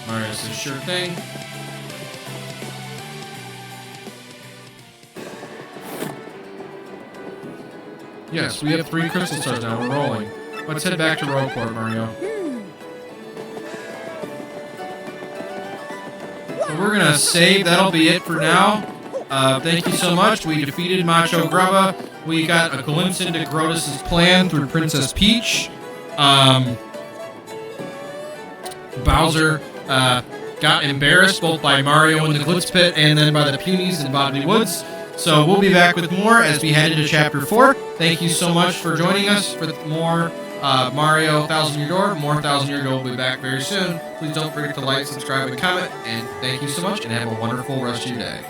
Mario says, sure thing. Yes, we have 3 Crystal Stars now. We're rolling. Let's head back to Rogueport, Mario. So we're gonna save. That'll be it for now. Thank you so much. We defeated Macho Grubba. We got a glimpse into Grodus' plan through Princess Peach. Bowser got embarrassed both by Mario in the Glitz Pit and then by the Punies in Boggly Woods. So we'll be back with more as we head into Chapter 4. Thank you so much for joining us for more Mario 1000 Year Door. More 1000 Year Door will be back very soon. Please don't forget to like, subscribe, and comment. And thank you so much, and have a wonderful rest of your day.